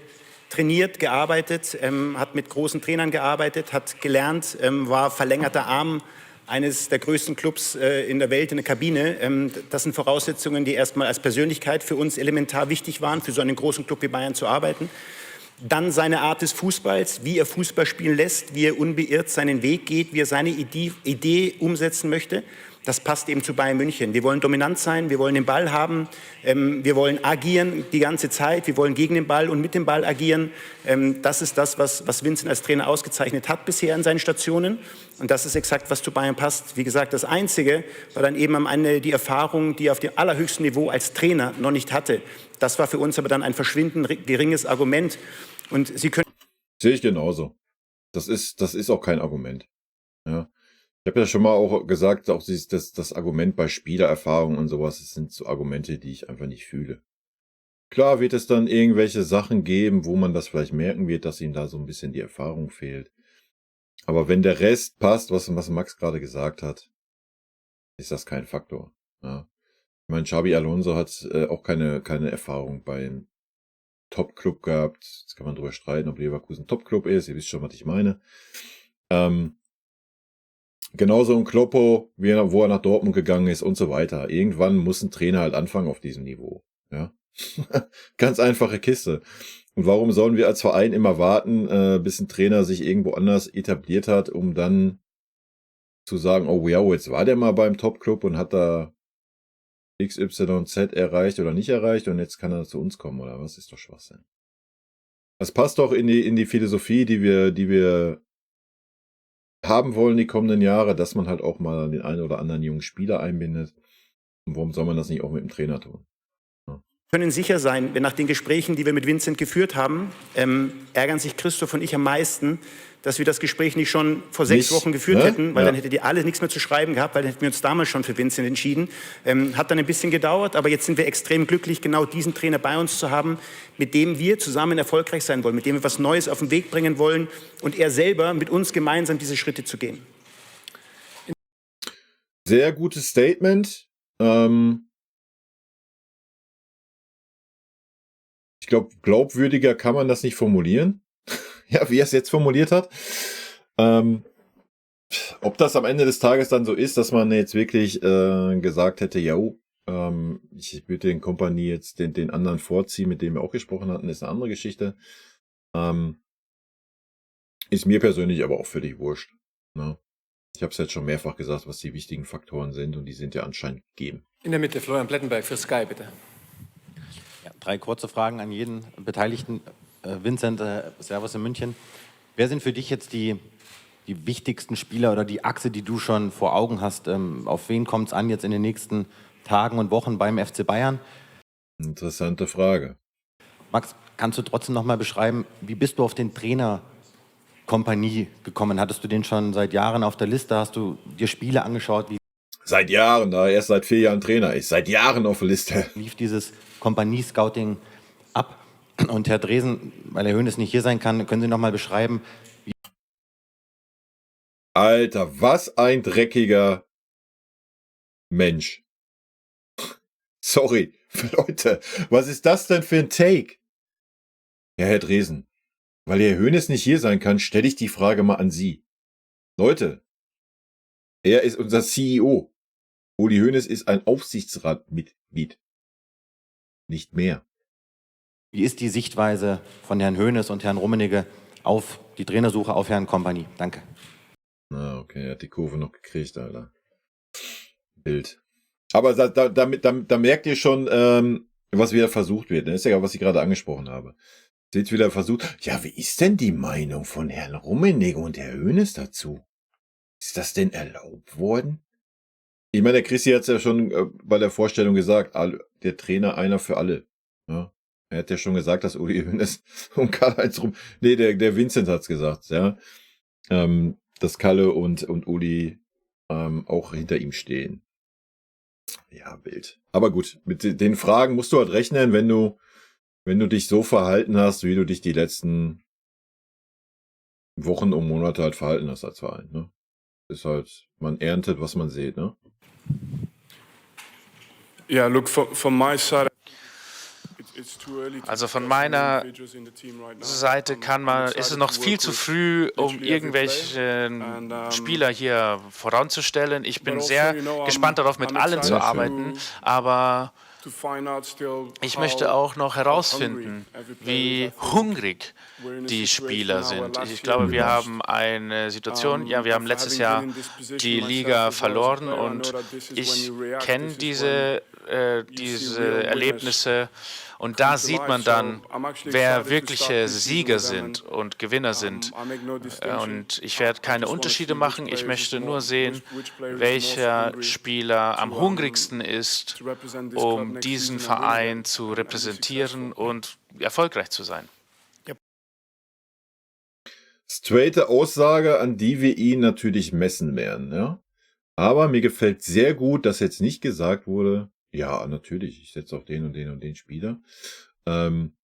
trainiert, gearbeitet, hat mit großen Trainern gearbeitet, hat gelernt, war verlängerter Arm eines der größten Clubs in der Welt in der Kabine. Das sind Voraussetzungen, die erstmal als Persönlichkeit für uns elementar wichtig waren, für so einen großen Club wie Bayern zu arbeiten. Dann seine Art des Fußballs, wie er Fußball spielen lässt, wie er unbeirrt seinen Weg geht, wie er seine Idee umsetzen möchte. Das passt eben zu Bayern München. Wir wollen dominant sein, wir wollen den Ball haben, wir wollen agieren die ganze Zeit, wir wollen gegen den Ball und mit dem Ball agieren. Das ist das, was Vincent als Trainer ausgezeichnet hat bisher in seinen Stationen. Und das ist exakt, was zu Bayern passt. Wie gesagt, das Einzige war dann eben am Ende die Erfahrung, die er auf dem allerhöchsten Niveau als Trainer noch nicht hatte. Das war für uns aber dann ein verschwindend geringes Argument. Und Sie können... Sehe ich genauso. Das ist auch kein Argument. Ja. Ich habe ja schon mal auch gesagt, auch das Argument bei Spielererfahrung und sowas, das sind so Argumente, die ich einfach nicht fühle. Klar wird es dann irgendwelche Sachen geben, wo man das vielleicht merken wird, dass ihm da so ein bisschen die Erfahrung fehlt. Aber wenn der Rest passt, was Max gerade gesagt hat, ist das kein Faktor. Ja. Ich meine, Xabi Alonso hat auch keine Erfahrung beim Top-Club gehabt. Jetzt kann man drüber streiten, ob Leverkusen Top-Club ist. Ihr wisst schon, was ich meine. Genauso ein Kloppo, wo er nach Dortmund gegangen ist und so weiter. Irgendwann muss ein Trainer halt anfangen auf diesem Niveau. Ja? Ganz einfache Kiste. Und warum sollen wir als Verein immer warten, bis ein Trainer sich irgendwo anders etabliert hat, um dann zu sagen, oh ja, jetzt war der mal beim Top-Club und hat da XYZ erreicht oder nicht erreicht und jetzt kann er zu uns kommen, oder was? Ist doch Schwachsinn. Das passt doch in die Philosophie, die wir haben wollen die kommenden Jahre, dass man halt auch mal den einen oder anderen jungen Spieler einbindet. Und warum soll man das nicht auch mit dem Trainer tun? Ja. Können sicher sein, wenn nach den Gesprächen, die wir mit Vincent geführt haben, ärgern sich Christoph und ich am meisten, dass wir das Gespräch nicht schon vor 6 Wochen geführt hätten, weil dann hättet ihr alle nichts mehr zu schreiben gehabt, weil dann hätten wir uns damals schon für Vincent entschieden. Hat dann ein bisschen gedauert, aber jetzt sind wir extrem glücklich, genau diesen Trainer bei uns zu haben, mit dem wir zusammen erfolgreich sein wollen, mit dem wir was Neues auf den Weg bringen wollen und er selber mit uns gemeinsam diese Schritte zu gehen. Sehr gutes Statement. Ich glaube, glaubwürdiger kann man das nicht formulieren. Ja, wie er es jetzt formuliert hat. Ob das am Ende des Tages dann so ist, dass man jetzt wirklich gesagt hätte, ja, ich würde den Kompanie jetzt den anderen vorziehen, mit dem wir auch gesprochen hatten, ist eine andere Geschichte. Ist mir persönlich aber auch völlig wurscht. Ne? Ich habe es jetzt schon mehrfach gesagt, was die wichtigen Faktoren sind und die sind ja anscheinend gegeben. In der Mitte, Florian Plettenberg für Sky, bitte. Ja, 3 kurze Fragen an jeden Beteiligten. Vincent, Servus in München. Wer sind für dich jetzt die wichtigsten Spieler oder die Achse, die du schon vor Augen hast? Auf wen kommt es an jetzt in den nächsten Tagen und Wochen beim FC Bayern? Interessante Frage. Max, kannst du trotzdem noch mal beschreiben, wie bist du auf den Trainer Kompanie gekommen? Hattest du den schon seit Jahren auf der Liste? Hast du dir Spiele angeschaut? Seit Jahren, da er erst seit 4 Jahren Trainer ist. Seit Jahren auf der Liste. Lief dieses Kompanie-Scouting ab? Und Herr Dresen, weil Herr Hoeneß nicht hier sein kann, können Sie noch mal beschreiben, Alter, was ein dreckiger Mensch. Sorry, Leute, was ist das denn für ein Take? Ja, Herr Dresen, weil Herr Hoeneß nicht hier sein kann, stelle ich die Frage mal an Sie. Leute, er ist unser CEO. Uli Hoeneß ist ein Aufsichtsratmitglied. Nicht mehr. Wie ist die Sichtweise von Herrn Hoeneß und Herrn Rummenigge auf die Trainersuche auf Herrn Kompany? Danke. Na, okay, er hat die Kurve noch gekriegt, Alter. Bild. Aber da merkt ihr schon, was wieder versucht wird. Das ist ja, was ich gerade angesprochen habe. Seht wieder versucht. Ja, wie ist denn die Meinung von Herrn Rummenigge und Herrn Hoeneß dazu? Ist das denn erlaubt worden? Ich meine, der Christi hat es ja schon bei der Vorstellung gesagt, der Trainer einer für alle. Ja? Er hat ja schon gesagt, dass Uli Hoeneß und Karl-Heinz der Vincent hat's gesagt, ja. Dass Kalle und Uli auch hinter ihm stehen. Ja, Bild. Aber gut, mit den Fragen musst du halt rechnen, wenn du dich so verhalten hast, wie du dich die letzten Wochen und Monate halt verhalten hast als Verein, ne? Ist halt, man erntet, was man sieht, ne? Ja, look, from my side. Also von meiner Seite ist es noch viel zu früh, um irgendwelche Spieler hier voranzustellen. Ich bin sehr gespannt darauf, mit allen zu arbeiten, aber ich möchte auch noch herausfinden, wie hungrig die Spieler sind. Ich glaube, wir haben eine Situation, ja, wir haben letztes Jahr die Liga verloren und ich kenne diese Erlebnisse. Und da sieht man dann, wer wirkliche Sieger sind und Gewinner sind. Und ich werde keine Unterschiede machen. Ich möchte nur sehen, welcher Spieler am hungrigsten ist, um diesen Verein zu repräsentieren und erfolgreich zu sein. Straighte Aussage, an die wir ihn natürlich messen werden, ja. Aber mir gefällt sehr gut, dass jetzt nicht gesagt wurde, ja, natürlich, ich setze auf den und den und den Spieler. Und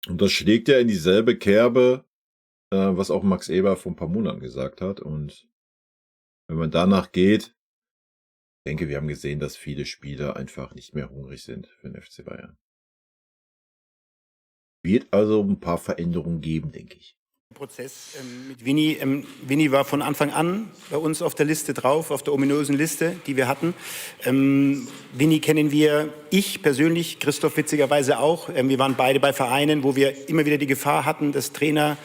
das schlägt ja in dieselbe Kerbe, was auch Max Eber vor ein paar Monaten gesagt hat. Und wenn man danach geht, ich denke, wir haben gesehen, dass viele Spieler einfach nicht mehr hungrig sind für den FC Bayern. Wird also ein paar Veränderungen geben, denke ich. Prozess mit Vinny. Vinny war von Anfang an bei uns auf der Liste drauf, auf der ominösen Liste, die wir hatten. Vinny kennen wir, ich persönlich, Christoph witzigerweise auch. Wir waren beide bei Vereinen, wo wir immer wieder die Gefahr hatten, dass Trainer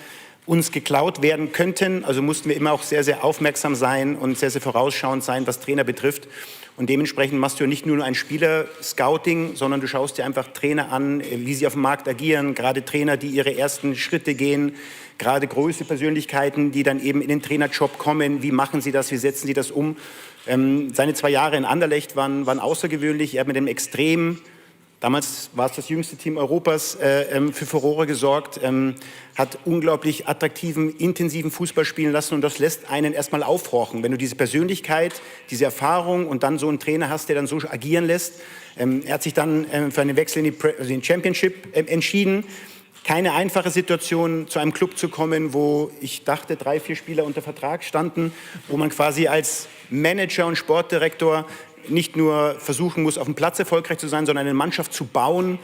uns geklaut werden könnten. Also mussten wir immer auch sehr, sehr aufmerksam sein und sehr, sehr vorausschauend sein, was Trainer betrifft. Und dementsprechend machst du nicht nur ein Spieler-Scouting, sondern du schaust dir einfach Trainer an, wie sie auf dem Markt agieren, gerade Trainer, die ihre ersten Schritte gehen, gerade große Persönlichkeiten, die dann eben in den Trainerjob kommen, wie machen sie das, wie setzen sie das um. Seine 2 Jahre in Anderlecht waren außergewöhnlich. Er hat mit dem Extrem, damals war es das jüngste Team Europas, für Furore gesorgt, hat unglaublich attraktiven, intensiven Fußball spielen lassen und das lässt einen erstmal aufhorchen. Wenn du diese Persönlichkeit, diese Erfahrung und dann so einen Trainer hast, der dann so agieren lässt. Er hat sich dann für einen Wechsel in die Championship entschieden. Keine einfache Situation, zu einem Club zu kommen, wo ich dachte, 3, 4 Spieler unter Vertrag standen, wo man quasi als Manager und Sportdirektor nicht nur versuchen muss, auf dem Platz erfolgreich zu sein, sondern eine Mannschaft zu bauen,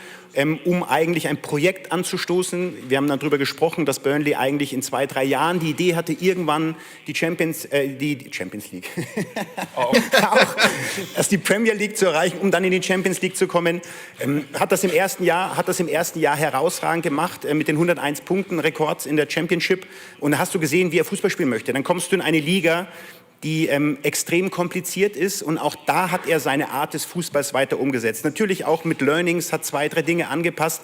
um eigentlich ein Projekt anzustoßen. Wir haben darüber gesprochen, dass Burnley eigentlich in 2, 3 Jahren die Idee hatte, irgendwann die Champions League, auch erst die Premier League zu erreichen, um dann in die Champions League zu kommen. Hat das im ersten Jahr herausragend gemacht, mit den 101 Punkten Rekords in der Championship. Und da hast du gesehen, wie er Fußball spielen möchte. Dann kommst du in eine Liga, die extrem kompliziert ist und auch da hat er seine Art des Fußballs weiter umgesetzt. Natürlich auch mit Learnings, hat 2, 3 Dinge angepasst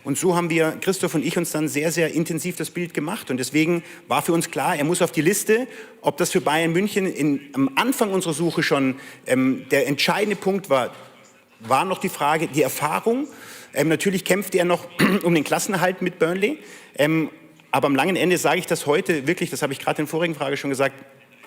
und so haben wir, Christoph und ich, uns dann sehr, sehr intensiv das Bild gemacht und deswegen war für uns klar, er muss auf die Liste. Ob das für Bayern München am Anfang unserer Suche schon der entscheidende Punkt war noch die Frage, die Erfahrung. Natürlich kämpfte er noch um den Klassenerhalt mit Burnley, aber am langen Ende sage ich das heute wirklich, das habe ich gerade in der vorigen Frage schon gesagt,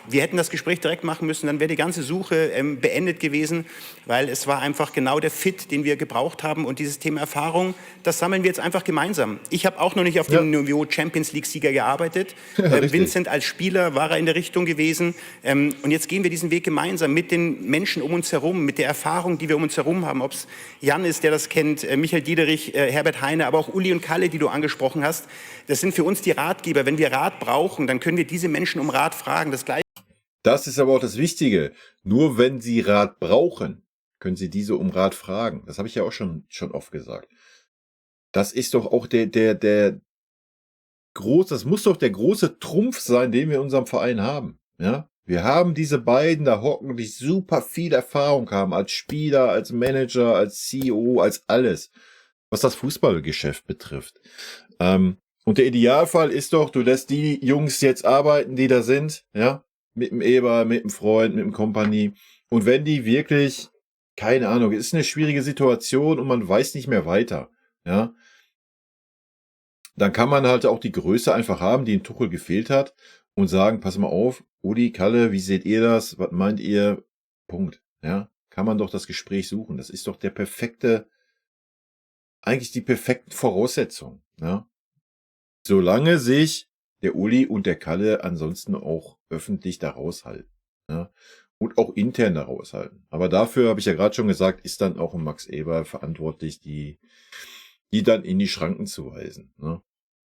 wir hätten das Gespräch direkt machen müssen, dann wäre die ganze Suche beendet gewesen, weil es war einfach genau der Fit, den wir gebraucht haben. Und dieses Thema Erfahrung, das sammeln wir jetzt einfach gemeinsam. Ich habe auch noch nicht auf dem Niveau Champions League-Sieger gearbeitet. Vincent als Spieler war er in der Richtung gewesen. Und jetzt gehen wir diesen Weg gemeinsam mit den Menschen um uns herum, mit der Erfahrung, die wir um uns herum haben. Ob es Jan ist, der das kennt, Michael Diederich, Herbert Heine, aber auch Uli und Kalle, die du angesprochen hast. Das sind für uns die Ratgeber. Wenn wir Rat brauchen, dann können wir diese Menschen um Rat fragen. Das ist aber auch das Wichtige. Nur wenn Sie Rat brauchen, können Sie diese um Rat fragen. Das habe ich ja auch schon oft gesagt. Das ist doch auch das muss doch der große Trumpf sein, den wir in unserem Verein haben. Ja? Wir haben diese beiden da hocken, die super viel Erfahrung haben, als Spieler, als Manager, als CEO, als alles, was das Fußballgeschäft betrifft. Und der Idealfall ist doch, du lässt die Jungs jetzt arbeiten, die da sind, ja, mit dem Eber, mit dem Freund, mit dem Kompanie. Und wenn die wirklich, keine Ahnung, es ist eine schwierige Situation und man weiß nicht mehr weiter, ja, dann kann man halt auch die Größe einfach haben, die in Tuchel gefehlt hat und sagen, pass mal auf, Uli, Kalle, wie seht ihr das? Was meint ihr? Punkt, ja. Kann man doch das Gespräch suchen. Das ist doch eigentlich die perfekten Voraussetzungen, ja. Solange sich der Uli und der Kalle ansonsten auch öffentlich da raushalten. Ja? Und auch intern da raushalten. Aber dafür, habe ich ja gerade schon gesagt, ist dann auch ein Max Eberl verantwortlich, die dann in die Schranken zu weisen. Ne?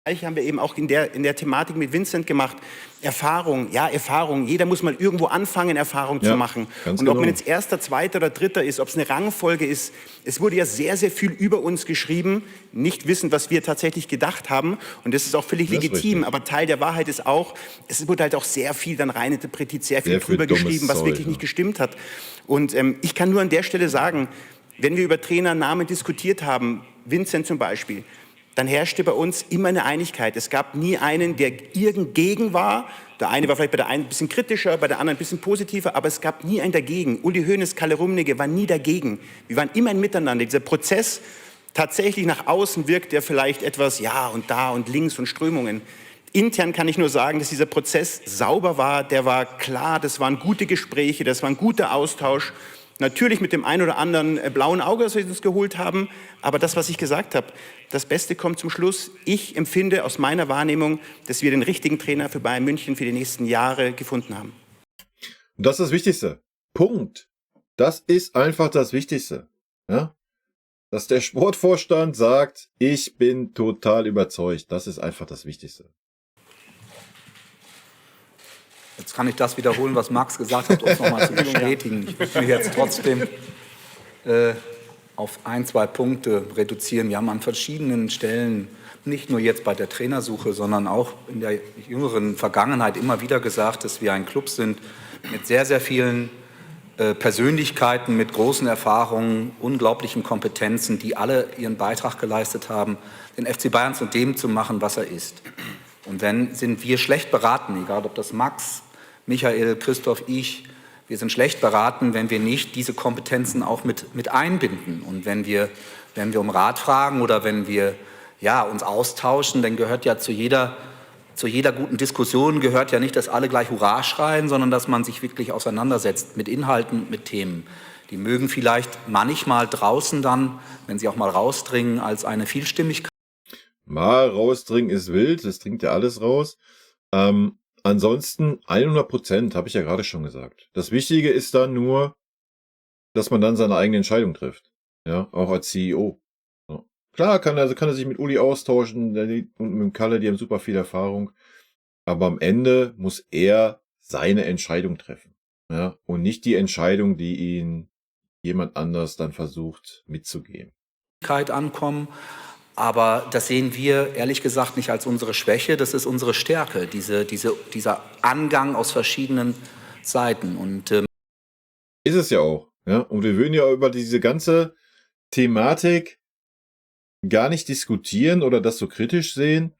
Haben wir eben auch in der Thematik mit Vincent gemacht. Erfahrung, ja, Erfahrung. Jeder muss mal irgendwo anfangen, Erfahrung zu machen. Und ob man jetzt Erster, Zweiter oder Dritter ist, ob es eine Rangfolge ist, es wurde ja sehr, sehr viel über uns geschrieben, nicht wissend, was wir tatsächlich gedacht haben. Und das ist auch völlig legitim. Aber Teil der Wahrheit ist auch, es wurde halt auch sehr viel dann rein interpretiert, sehr viel drüber geschrieben, was wirklich nicht gestimmt hat. Und ich kann nur an der Stelle sagen, wenn wir über Trainernamen diskutiert haben, Vincent zum Beispiel, dann herrschte bei uns immer eine Einigkeit. Es gab nie einen, der irgendgegen war. Der eine war vielleicht bei der einen ein bisschen kritischer, bei der anderen ein bisschen positiver, aber es gab nie einen dagegen. Uli Hoeneß, Kalle Rummenigge waren nie dagegen. Wir waren immer ein Miteinander. Dieser Prozess tatsächlich nach außen wirkt der vielleicht etwas, ja und da und links und Strömungen. Intern kann ich nur sagen, dass dieser Prozess sauber war, der war klar, das waren gute Gespräche, das war ein guter Austausch. Natürlich mit dem einen oder anderen blauen Auge, das wir uns geholt haben. Aber das, was ich gesagt habe, das Beste kommt zum Schluss. Ich empfinde aus meiner Wahrnehmung, dass wir den richtigen Trainer für Bayern München für die nächsten Jahre gefunden haben. Und das ist das Wichtigste. Punkt. Das ist einfach das Wichtigste. Ja? Dass der Sportvorstand sagt, ich bin total überzeugt. Das ist einfach das Wichtigste. Jetzt kann ich das wiederholen, was Max gesagt hat, um es nochmal zu bestätigen. Ich möchte mich jetzt trotzdem auf 1, 2 Punkte reduzieren. Wir haben an verschiedenen Stellen, nicht nur jetzt bei der Trainersuche, sondern auch in der jüngeren Vergangenheit immer wieder gesagt, dass wir ein Club sind mit sehr, sehr vielen Persönlichkeiten, mit großen Erfahrungen, unglaublichen Kompetenzen, die alle ihren Beitrag geleistet haben, den FC Bayern zu dem zu machen, was er ist. Und wenn sind wir schlecht beraten, egal ob das Max, Michael, Christoph, ich, wir sind schlecht beraten, wenn wir nicht diese Kompetenzen auch mit einbinden. Und wenn wir um Rat fragen oder wenn wir uns austauschen, dann gehört ja zu jeder guten Diskussion gehört ja nicht, dass alle gleich Hurra schreien, sondern dass man sich wirklich auseinandersetzt mit Inhalten, mit Themen. Die mögen vielleicht manchmal draußen dann, wenn sie auch mal rausdringen, als eine Vielstimmigkeit. Mal rausdringen ist wild, das dringt ja alles raus. Ansonsten 100%, habe ich ja gerade schon gesagt. Das Wichtige ist dann nur, dass man dann seine eigene Entscheidung trifft. Ja, auch als CEO. Ja. Klar kann er sich mit Uli austauschen und mit dem Kalle, die haben super viel Erfahrung. Aber am Ende muss er seine Entscheidung treffen. Ja, und nicht die Entscheidung, die ihn jemand anders dann versucht mitzugeben. Ankommen. Aber das sehen wir ehrlich gesagt nicht als unsere Schwäche, das ist unsere Stärke, dieser Angang aus verschiedenen Seiten. Und ist es ja auch. Ja? Und wir würden ja über diese ganze Thematik gar nicht diskutieren oder das so kritisch sehen,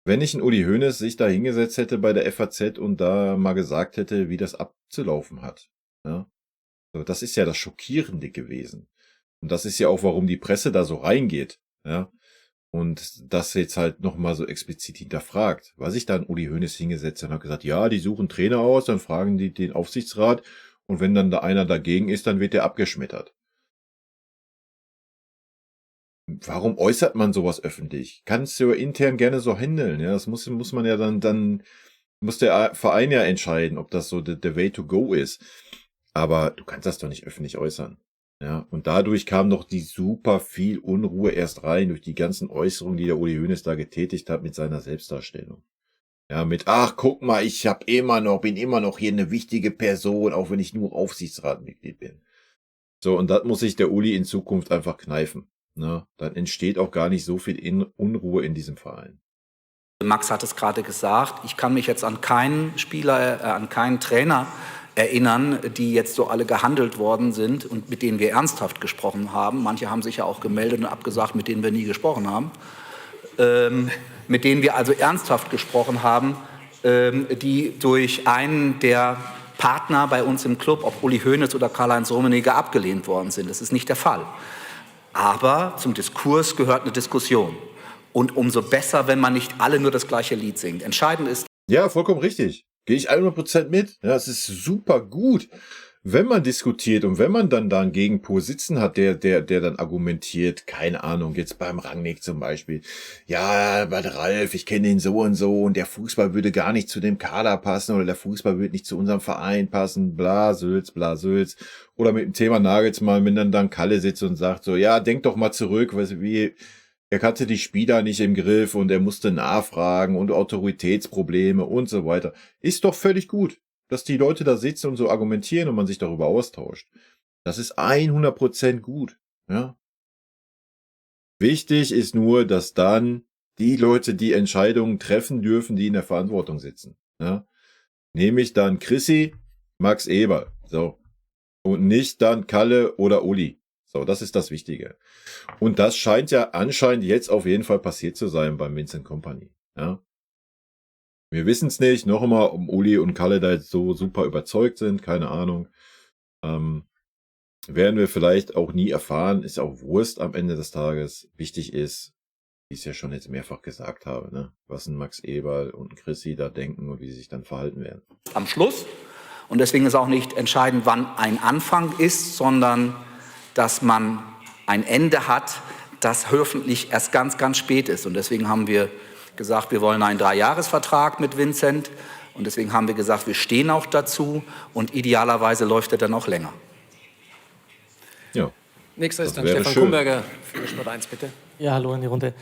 wenn nicht ein Uli Hoeneß sich da hingesetzt hätte bei der FAZ und da mal gesagt hätte, wie das abzulaufen hat. Ja? So, das ist ja das Schockierende gewesen. Und das ist ja auch, warum die Presse da so reingeht. Ja? und das jetzt halt nochmal so explizit hinterfragt. Was ich dann Uli Hoeneß hingesetzt und hat gesagt, ja, die suchen Trainer aus, dann fragen die den Aufsichtsrat und wenn dann da einer dagegen ist, dann wird der abgeschmettert. Warum äußert man sowas öffentlich? Kannst du intern gerne so handeln, ja, das muss man ja dann muss der Verein ja entscheiden, ob das so der Way to go ist. Aber du kannst das doch nicht öffentlich äußern. Ja, und dadurch kam doch die super viel Unruhe erst rein durch die ganzen Äußerungen, die der Uli Hoeneß da getätigt hat mit seiner Selbstdarstellung. Ja, mit, ach, guck mal, bin immer noch hier eine wichtige Person, auch wenn ich nur Aufsichtsratmitglied bin. So, und das muss sich der Uli in Zukunft einfach kneifen. Ne? Dann entsteht auch gar nicht so viel Unruhe in diesem Verein. Max hat es gerade gesagt, ich kann mich jetzt an keinen Spieler, an keinen Trainer erinnern, die jetzt so alle gehandelt worden sind und mit denen wir ernsthaft gesprochen haben. Manche haben sich ja auch gemeldet und abgesagt, mit denen wir nie gesprochen haben. Mit denen wir also ernsthaft gesprochen haben, die durch einen der Partner bei uns im Club, ob Uli Hoeneß oder Karl-Heinz Rummenigge, abgelehnt worden sind. Das ist nicht der Fall. Aber zum Diskurs gehört eine Diskussion. Und umso besser, wenn man nicht alle nur das gleiche Lied singt. Entscheidend ist... Ja, vollkommen richtig. Gehe ich 100% mit. Ja, es ist super gut, wenn man diskutiert und wenn man dann da einen Gegenpol sitzen hat, der dann argumentiert, keine Ahnung, jetzt beim Rangnick zum Beispiel. Ja, bei Ralf, ich kenne ihn so und der Fußball würde gar nicht zu dem Kader passen oder der Fußball würde nicht zu unserem Verein passen, bla, Sülz. Oder mit dem Thema Nagelsmann, wenn dann Kalle sitzt und sagt so, ja, denk doch mal zurück, er hatte die Spieler nicht im Griff und er musste nachfragen und Autoritätsprobleme und so weiter. Ist doch völlig gut, dass die Leute da sitzen und so argumentieren und man sich darüber austauscht. Das ist 100% gut. Ja. Wichtig ist nur, dass dann die Leute die Entscheidungen treffen dürfen, die in der Verantwortung sitzen. Ja. Nämlich dann Chrissy, Max Eberl. So. Und nicht dann Kalle oder Uli. So, das ist das Wichtige. Und das scheint ja anscheinend jetzt auf jeden Fall passiert zu sein beim Vincent Kompany. Ja. Wir wissen es nicht, noch einmal, ob Uli und Kalle da jetzt so super überzeugt sind, keine Ahnung. Werden wir vielleicht auch nie erfahren, ist auch Wurst am Ende des Tages. Wichtig ist, wie ich es ja schon jetzt mehrfach gesagt habe, ne, was ein Max Eberl und ein Chrissy da denken und wie sie sich dann verhalten werden. Am Schluss. Und deswegen ist auch nicht entscheidend, wann ein Anfang ist, sondern dass man ein Ende hat, das hoffentlich erst ganz, ganz spät ist. Und deswegen haben wir gesagt, wir wollen einen 3-Jahres-Vertrag mit Vincent. Und deswegen haben wir gesagt, wir stehen auch dazu. Und idealerweise läuft er dann auch länger. Ja. Nächster ist dann Stefan Kumberger für Sport 1, bitte. Ja, hallo in die Runde.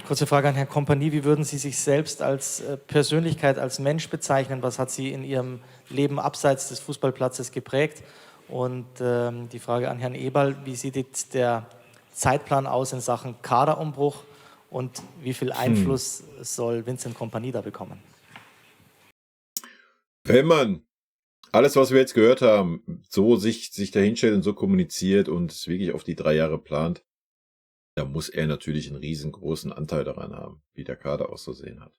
Kurze Frage an Herrn Kompany. Wie würden Sie sich selbst als Persönlichkeit, als Mensch bezeichnen? Was hat Sie in Ihrem Leben abseits des Fußballplatzes geprägt? Und die Frage an Herrn Eberl, wie sieht jetzt der Zeitplan aus in Sachen Kaderumbruch und wie viel Einfluss soll Vincent Kompany da bekommen? Wenn man alles, was wir jetzt gehört haben, so sich dahinstellt und so kommuniziert und es wirklich auf die 3 Jahre plant, da muss er natürlich einen riesengroßen Anteil daran haben, wie der Kader auszusehen hat.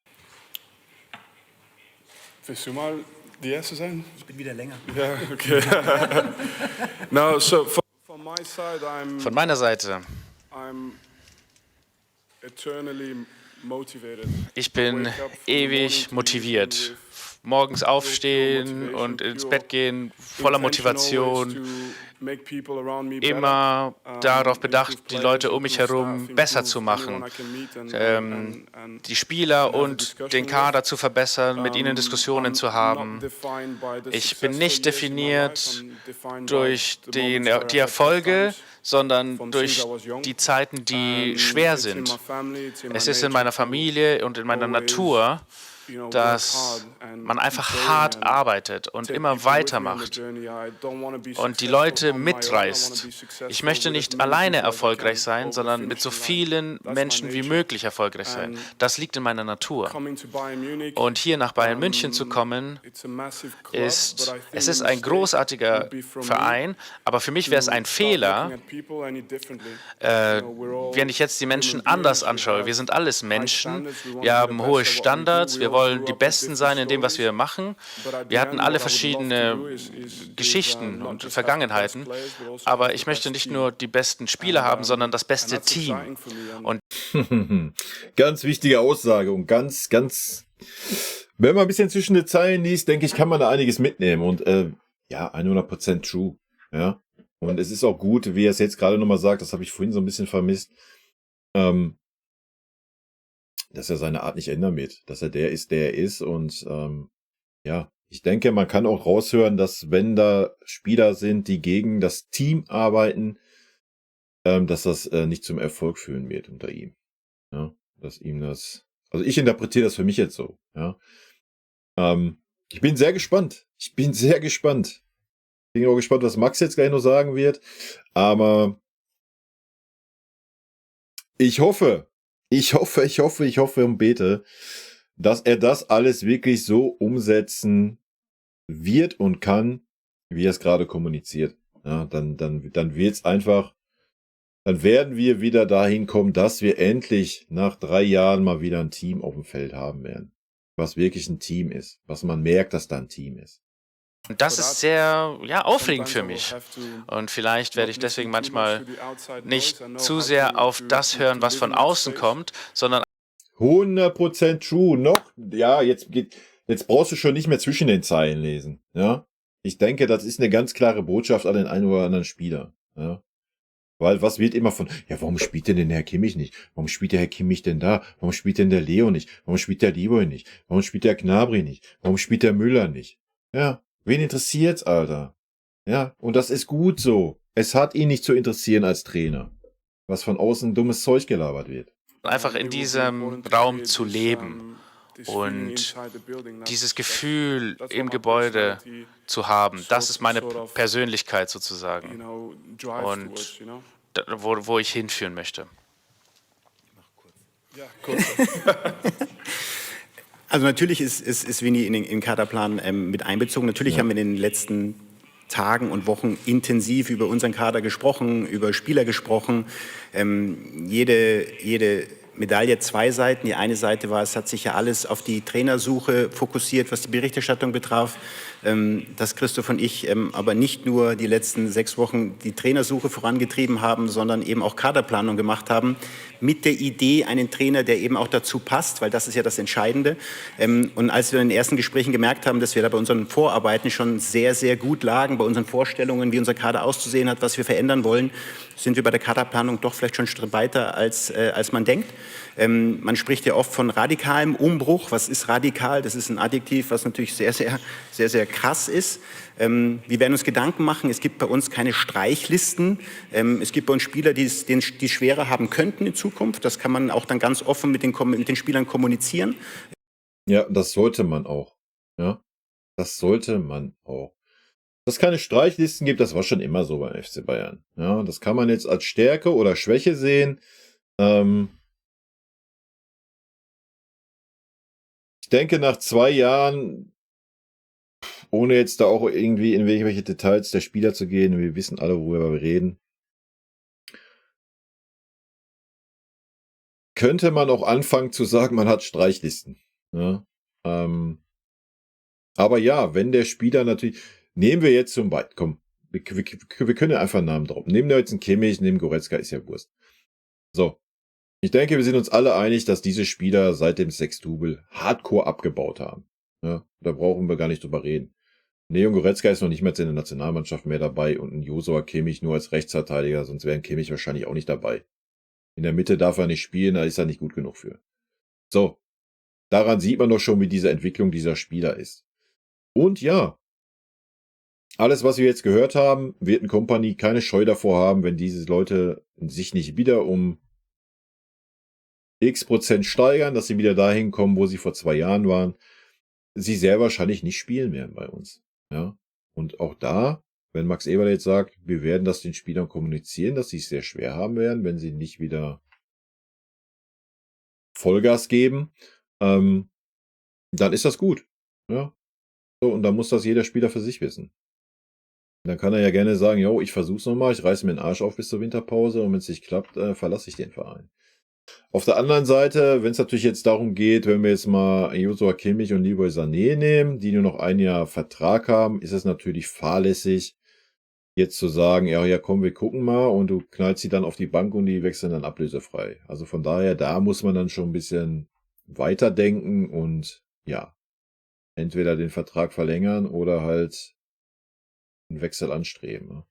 Willst du mal die erste sein? Ich bin wieder länger. Ja, okay. No, so from my side, Von meiner Seite. I'm eternally motivated. Ich bin ewig motiviert. Morgens aufstehen und ins Bett gehen, voller Motivation, immer darauf bedacht, die Leute um mich herum besser zu machen, die Spieler und den Kader zu verbessern, mit ihnen Diskussionen zu haben. Ich bin nicht definiert durch die Erfolge, sondern durch die Zeiten, die schwer sind. Es ist in meiner Familie und in meiner Natur, dass man einfach hart arbeitet und immer weitermacht und die Leute mitreißt. Ich möchte nicht alleine erfolgreich sein, sondern mit so vielen Menschen wie möglich erfolgreich sein. Das liegt in meiner Natur. Und hier nach Bayern München zu kommen, es ist ein großartiger Verein, aber für mich wäre es ein Fehler, wenn ich jetzt die Menschen anders anschaue. Wir sind alles Menschen, wir haben hohe Standards, wir wollen die Besten sein in dem, was wir machen. Wir hatten alle verschiedene Geschichten und Vergangenheiten, aber ich möchte nicht nur die besten Spieler haben, sondern das beste Team. Und Ganz wichtige Aussage und ganz, wenn man ein bisschen zwischen den Zeilen liest, denke ich, kann man da einiges mitnehmen und ja, 100% true, ja. Und es ist auch gut, wie er es jetzt gerade nochmal sagt, das habe ich vorhin so ein bisschen vermisst, dass er seine Art nicht ändern wird, dass er der ist, der er ist und ja, ich denke, man kann auch raushören, dass wenn da Spieler sind, die gegen das Team arbeiten, dass das nicht zum Erfolg führen wird unter ihm. Ja, dass ihm das, also ich interpretiere das für mich jetzt so, ja. Ich bin sehr gespannt. Ich bin auch gespannt, was Max jetzt gleich noch sagen wird. Aber ich hoffe und bete, dass er das alles wirklich so umsetzen wird und kann, wie er es gerade kommuniziert. Ja, dann wird's einfach, dann werden wir wieder dahin kommen, dass wir endlich nach 3 Jahren mal wieder ein Team auf dem Feld haben werden. Was wirklich ein Team ist. Was man merkt, dass da ein Team ist. Und das ist sehr aufregend für mich. Und vielleicht werde ich deswegen manchmal nicht zu sehr auf das hören, was von außen kommt, sondern 100% true. Noch, ja, jetzt brauchst du schon nicht mehr zwischen den Zeilen lesen. Ja, ich denke, das ist eine ganz klare Botschaft an den einen oder anderen Spieler. Ja, weil was wird immer von, ja, warum spielt denn der Herr Kimmich nicht? Warum spielt der Herr Kimmich denn da? Warum spielt denn der Leo nicht? Warum spielt der Lieboy nicht? Warum spielt der Gnabry nicht? Warum spielt der Müller nicht? Ja. Wen interessiert's, Alter? Ja, und das ist gut so. Es hat ihn nicht zu interessieren als Trainer, was von außen dummes Zeug gelabert wird. Einfach in diesem Raum zu leben und dieses Gefühl im Gebäude zu haben, das ist meine Persönlichkeit sozusagen und wo ich hinführen möchte. Ja, kurz. Also natürlich ist Vinny in den Kaderplan mit einbezogen. Natürlich haben wir in den letzten Tagen und Wochen intensiv über unseren Kader gesprochen, über Spieler gesprochen. Jede Medaille 2 Seiten. Die eine Seite war, es hat sich ja alles auf die Trainersuche fokussiert, was die Berichterstattung betraf. Dass Christoph und ich aber nicht nur die letzten 6 Wochen die Trainersuche vorangetrieben haben, sondern eben auch Kaderplanung gemacht haben, mit der Idee, einen Trainer, der eben auch dazu passt, weil das ist ja das Entscheidende. Und als wir in den ersten Gesprächen gemerkt haben, dass wir da bei unseren Vorarbeiten schon sehr, sehr gut lagen, bei unseren Vorstellungen, wie unser Kader auszusehen hat, was wir verändern wollen, sind wir bei der Kaderplanung doch vielleicht schon einen Schritt weiter, als man denkt. Man spricht ja oft von radikalem Umbruch. Was ist radikal? Das ist ein Adjektiv, was natürlich sehr, sehr, sehr, sehr krass ist. Wir werden uns Gedanken machen. Es gibt bei uns keine Streichlisten. Es gibt bei uns Spieler, die schwerer haben könnten in Zukunft. Das kann man auch dann ganz offen mit den Spielern kommunizieren. Ja, das sollte man auch. Ja, das sollte man auch. Dass es keine Streichlisten gibt, das war schon immer so beim FC Bayern. Ja, das kann man jetzt als Stärke oder Schwäche sehen. Ich denke, nach 2 Jahren, ohne jetzt da auch irgendwie in welche Details der Spieler zu gehen, wir wissen alle, worüber wir reden, könnte man auch anfangen zu sagen, man hat Streichlisten. Ja? Aber ja, wenn der Spieler natürlich, nehmen wir jetzt zum Beispiel, komm, wir können ja einfach einen Namen droppen. Nehmen wir jetzt einen Kimmich, nehmen Goretzka, ist ja Wurst. So. Ich denke, wir sind uns alle einig, dass diese Spieler seit dem Sextubel hardcore abgebaut haben. Ja, da brauchen wir gar nicht drüber reden. Leon Goretzka ist noch nicht mehr in der Nationalmannschaft mehr dabei und ein Joshua Kimmich nur als Rechtsverteidiger, sonst wäre ein Kimmich wahrscheinlich auch nicht dabei. In der Mitte darf er nicht spielen, da ist er nicht gut genug für. So, daran sieht man doch schon, wie diese Entwicklung dieser Spieler ist. Und ja, alles, was wir jetzt gehört haben, wird ein Kompanie keine Scheu davor haben, wenn diese Leute sich nicht wieder um X% steigern, dass sie wieder dahin kommen, wo sie vor 2 Jahren waren, sie sehr wahrscheinlich nicht spielen werden bei uns. Ja, und auch da, wenn Max Eberl jetzt sagt, wir werden das den Spielern kommunizieren, dass sie es sehr schwer haben werden, wenn sie nicht wieder Vollgas geben, dann ist das gut. Ja, so, und dann muss das jeder Spieler für sich wissen. Dann kann er ja gerne sagen, jo, ich versuch's nochmal, ich reiße mir den Arsch auf bis zur Winterpause und wenn es nicht klappt, verlasse ich den Verein. Auf der anderen Seite, wenn es natürlich jetzt darum geht, wenn wir jetzt mal Joshua Kimmich und Leroy Sané nehmen, die nur noch 1 Jahr Vertrag haben, ist es natürlich fahrlässig, jetzt zu sagen, ja, komm, wir gucken mal und du knallst sie dann auf die Bank und die wechseln dann ablösefrei. Also von daher, da muss man dann schon ein bisschen weiterdenken und ja, entweder den Vertrag verlängern oder halt einen Wechsel anstreben.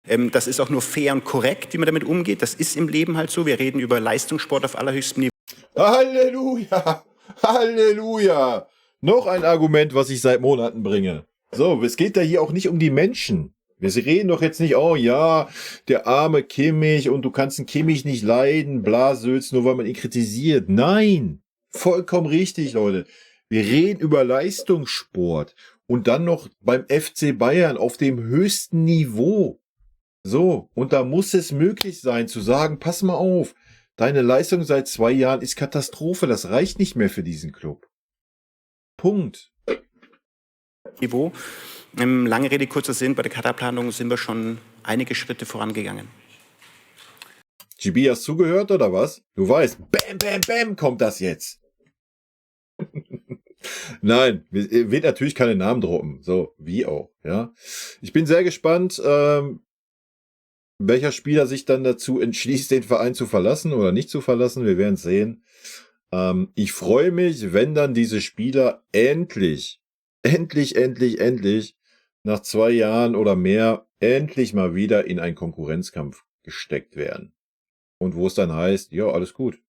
Ne? Das ist auch nur fair und korrekt, wie man damit umgeht. Das ist im Leben halt so. Wir reden über Leistungssport auf allerhöchstem Niveau. Halleluja! Halleluja! Noch ein Argument, was ich seit Monaten bringe. So, es geht da hier auch nicht um die Menschen. Wir reden doch jetzt nicht, oh ja, der arme Kimmich und du kannst einen Kimmich nicht leiden, Blasülz, nur weil man ihn kritisiert. Nein! Vollkommen richtig, Leute. Wir reden über Leistungssport und dann noch beim FC Bayern auf dem höchsten Niveau. So, und da muss es möglich sein zu sagen, pass mal auf, deine Leistung seit 2 Jahren ist Katastrophe, das reicht nicht mehr für diesen Club. Punkt. Niveau. Lange Rede, kurzer Sinn, bei der Kaderplanung sind wir schon einige Schritte vorangegangen. GB, hast du zugehört oder was? Du weißt, bam, bam, bam, kommt das jetzt. Nein, wird natürlich keine Namen droppen, so wie auch, ja. Ich bin sehr gespannt, welcher Spieler sich dann dazu entschließt, den Verein zu verlassen oder nicht zu verlassen. Wir werden es sehen. Ich freue mich, wenn dann diese Spieler endlich nach 2 Jahren oder mehr endlich mal wieder in einen Konkurrenzkampf gesteckt werden. Und wo es dann heißt, ja, alles gut.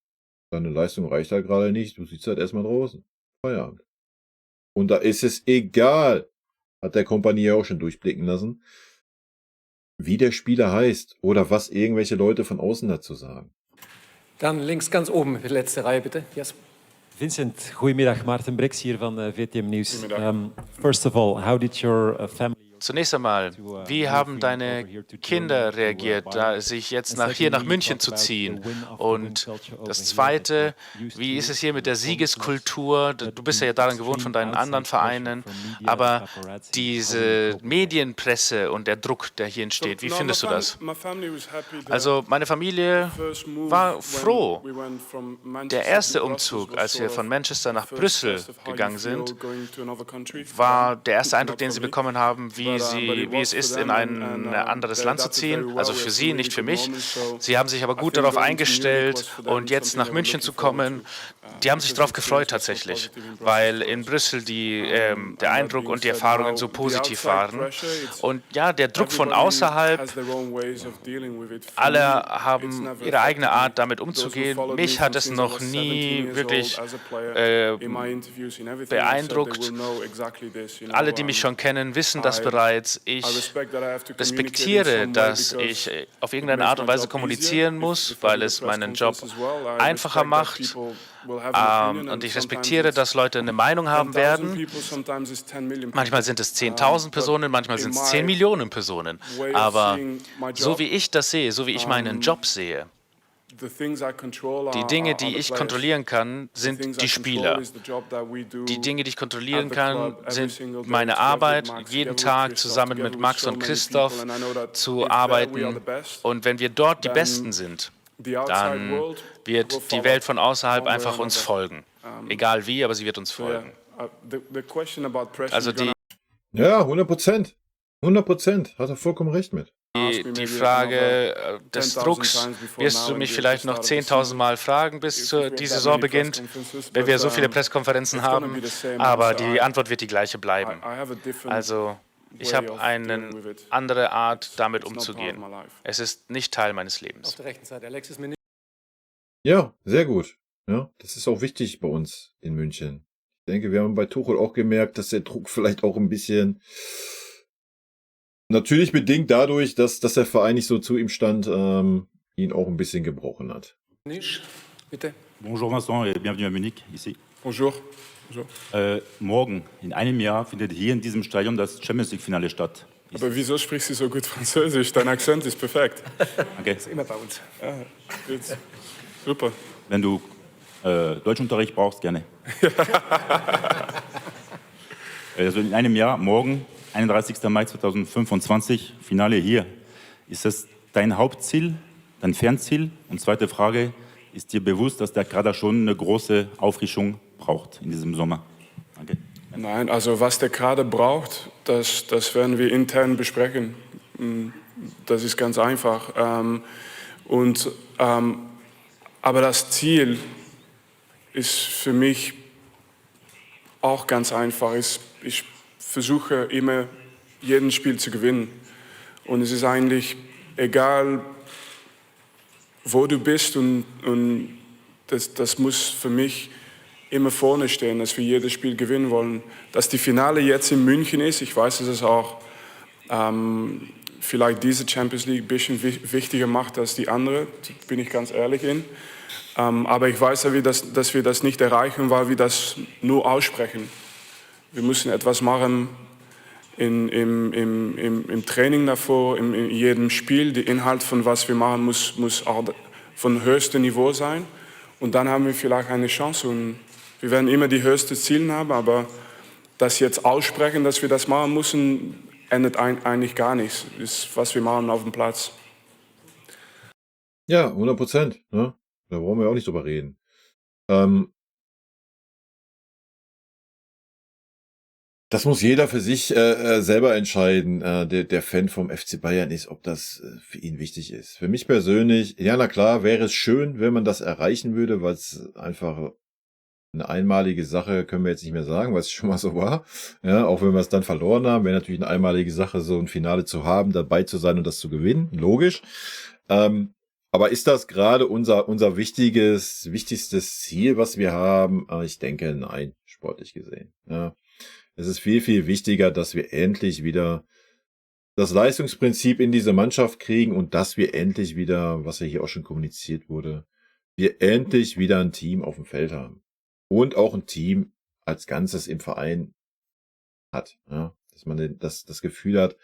Deine Leistung reicht halt gerade nicht, du sitzt halt erstmal draußen. Feierabend. Und da ist es egal, hat der Kompanie auch schon durchblicken lassen, wie der Spieler heißt oder was irgendwelche Leute von außen dazu sagen. Dann links ganz oben, die letzte Reihe bitte. Yes. Vincent, goedemiddag. Maarten Brix hier van VTM Nieuws. First of all, how did your family... Zunächst einmal, wie haben deine Kinder reagiert, sich jetzt hier nach München zu ziehen? Und das Zweite, wie ist es hier mit der Siegeskultur? Du bist ja daran gewohnt von deinen anderen Vereinen, aber diese Medienpresse und der Druck, der hier entsteht, wie findest du das? Also meine Familie war froh. Der erste Umzug, als wir von Manchester nach Brüssel gegangen sind, war der erste Eindruck, den sie bekommen haben, wie es ist, in ein anderes Land zu ziehen. Also für sie, nicht für mich. Sie haben sich aber gut darauf eingestellt und jetzt nach München zu kommen, die haben sich darauf gefreut tatsächlich, weil in Brüssel der Eindruck und die Erfahrungen so positiv waren. Und ja, der Druck von außerhalb, alle haben ihre eigene Art, damit umzugehen. Mich hat es noch nie wirklich beeindruckt. Alle, die mich schon kennen, wissen das bereits. Ich respektiere, dass ich auf irgendeine Art und Weise kommunizieren muss, weil es meinen Job einfacher macht. Und ich respektiere, dass Leute eine Meinung haben werden. Manchmal sind es 10.000 Personen, manchmal sind es 10 Millionen Personen. Aber so wie ich das sehe, so wie ich meinen Job sehe, die Dinge, die ich kontrollieren kann, sind die Spieler. Die Dinge, die ich kontrollieren kann, sind meine Arbeit, jeden Tag zusammen mit Max und Christoph zu arbeiten. Und wenn wir dort die Besten sind, dann wird die Welt von außerhalb einfach uns folgen. Egal wie, aber sie wird uns folgen. Also ja, 100%. 100%. Hat er vollkommen recht mit. Die Frage des Drucks wirst du mich vielleicht noch 10.000 Mal fragen, bis die Saison beginnt, wenn wir so viele Pressekonferenzen haben, aber die Antwort wird die gleiche bleiben. Also ich habe eine andere Art, damit umzugehen. Es ist nicht Teil meines Lebens. Auf der rechten Seite, Alexis Minister. Ja, sehr gut. Ja, das ist auch wichtig bei uns in München. Ich denke, wir haben bei Tuchel auch gemerkt, dass der Druck vielleicht auch ein bisschen... Natürlich bedingt dadurch, dass der Verein nicht so zu ihm stand, ihn auch ein bisschen gebrochen hat. Nisch, bitte. Bonjour Vincent et bienvenue à Munich, ici. Bonjour. Bonjour. Morgen, in einem Jahr, findet hier in diesem Stadion das Champions League-Finale statt. Aber wieso sprichst du so gut Französisch? Dein Akzent ist perfekt. Okay. Das ist immer bei uns. Ja, gut. Super. Wenn du Deutschunterricht brauchst, gerne. Also in einem Jahr, morgen, 31. Mai 2025, Finale hier. Ist das dein Hauptziel, dein Fernziel? Und zweite Frage, ist dir bewusst, dass der Kader schon eine große Auffrischung braucht in diesem Sommer? Danke. Nein, also was der Kader braucht, das werden wir intern besprechen. Das ist ganz einfach. Aber das Ziel ist für mich auch ganz einfach. Ich versuche immer, jeden Spiel zu gewinnen. Und es ist eigentlich egal, wo du bist. Und das muss für mich immer vorne stehen, dass wir jedes Spiel gewinnen wollen. Dass die Finale jetzt in München ist, ich weiß, dass es auch vielleicht diese Champions League ein bisschen wichtiger macht als die andere, bin ich ganz ehrlich in. Aber ich weiß, dass wir das nicht erreichen, weil wir das nur aussprechen. Wir müssen etwas machen im Training davor, in jedem Spiel. Der Inhalt von was wir machen muss auch von höchstem Niveau sein. Und dann haben wir vielleicht eine Chance. Und wir werden immer die höchsten Ziele haben, aber das jetzt aussprechen, dass wir das machen müssen, ändert eigentlich gar nichts. Das ist, was wir machen auf dem Platz. Ja, 100%. Ne? Da brauchen wir auch nicht drüber reden. Das muss jeder für sich selber entscheiden, der Fan vom FC Bayern ist, ob das für ihn wichtig ist. Für mich persönlich, ja, na klar, wäre es schön, wenn man das erreichen würde, weil es einfach eine einmalige Sache, können wir jetzt nicht mehr sagen, weil es schon mal so war. Ja, auch wenn wir es dann verloren haben, wäre natürlich eine einmalige Sache, so ein Finale zu haben, dabei zu sein und das zu gewinnen, logisch. Aber ist das gerade unser wichtigstes Ziel, was wir haben? Ich denke, nein, sportlich gesehen. Ja. Es ist viel, viel wichtiger, dass wir endlich wieder das Leistungsprinzip in diese Mannschaft kriegen und dass wir endlich wieder, was ja hier auch schon kommuniziert wurde, wir endlich wieder ein Team auf dem Feld haben. Und auch ein Team als Ganzes im Verein hat. Ja? Dass man das Gefühl hat,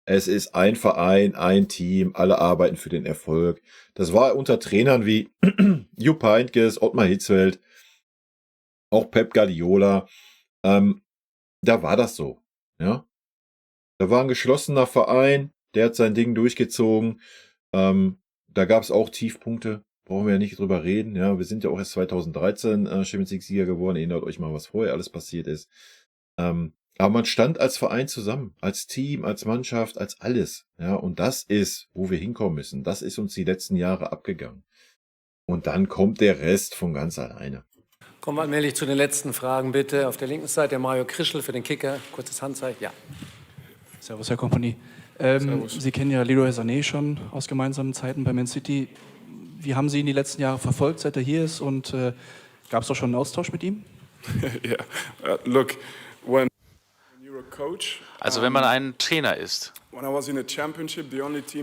es ist ein Verein, ein Team, alle arbeiten für den Erfolg. Das war unter Trainern wie Jupp Heynckes, Ottmar Hitzfeld, auch Pep Guardiola. Da war das so. Ja? Da war ein geschlossener Verein, der hat sein Ding durchgezogen. Da gab es auch Tiefpunkte. Brauchen wir ja nicht drüber reden. Ja, wir sind ja auch erst 2013 Champions League-Sieger geworden. Erinnert euch mal, was vorher alles passiert ist. Aber man stand als Verein zusammen, als Team, als Mannschaft, als alles. Ja, und das ist, wo wir hinkommen müssen. Das ist uns die letzten Jahre abgegangen. Und dann kommt der Rest von ganz alleine. Kommen wir allmählich zu den letzten Fragen, bitte. Auf der linken Seite der Mario Krischl für den Kicker. Kurzes Handzeichen, ja. Servus, Herr Kompanie. Sie kennen ja Leroy Sané schon aus gemeinsamen Zeiten bei Man City. Wie haben Sie ihn die letzten Jahre verfolgt, seit er hier ist? Und gab es auch schon einen Austausch mit ihm? Yeah. Look, when you're a coach, Also wenn man ein Trainer ist.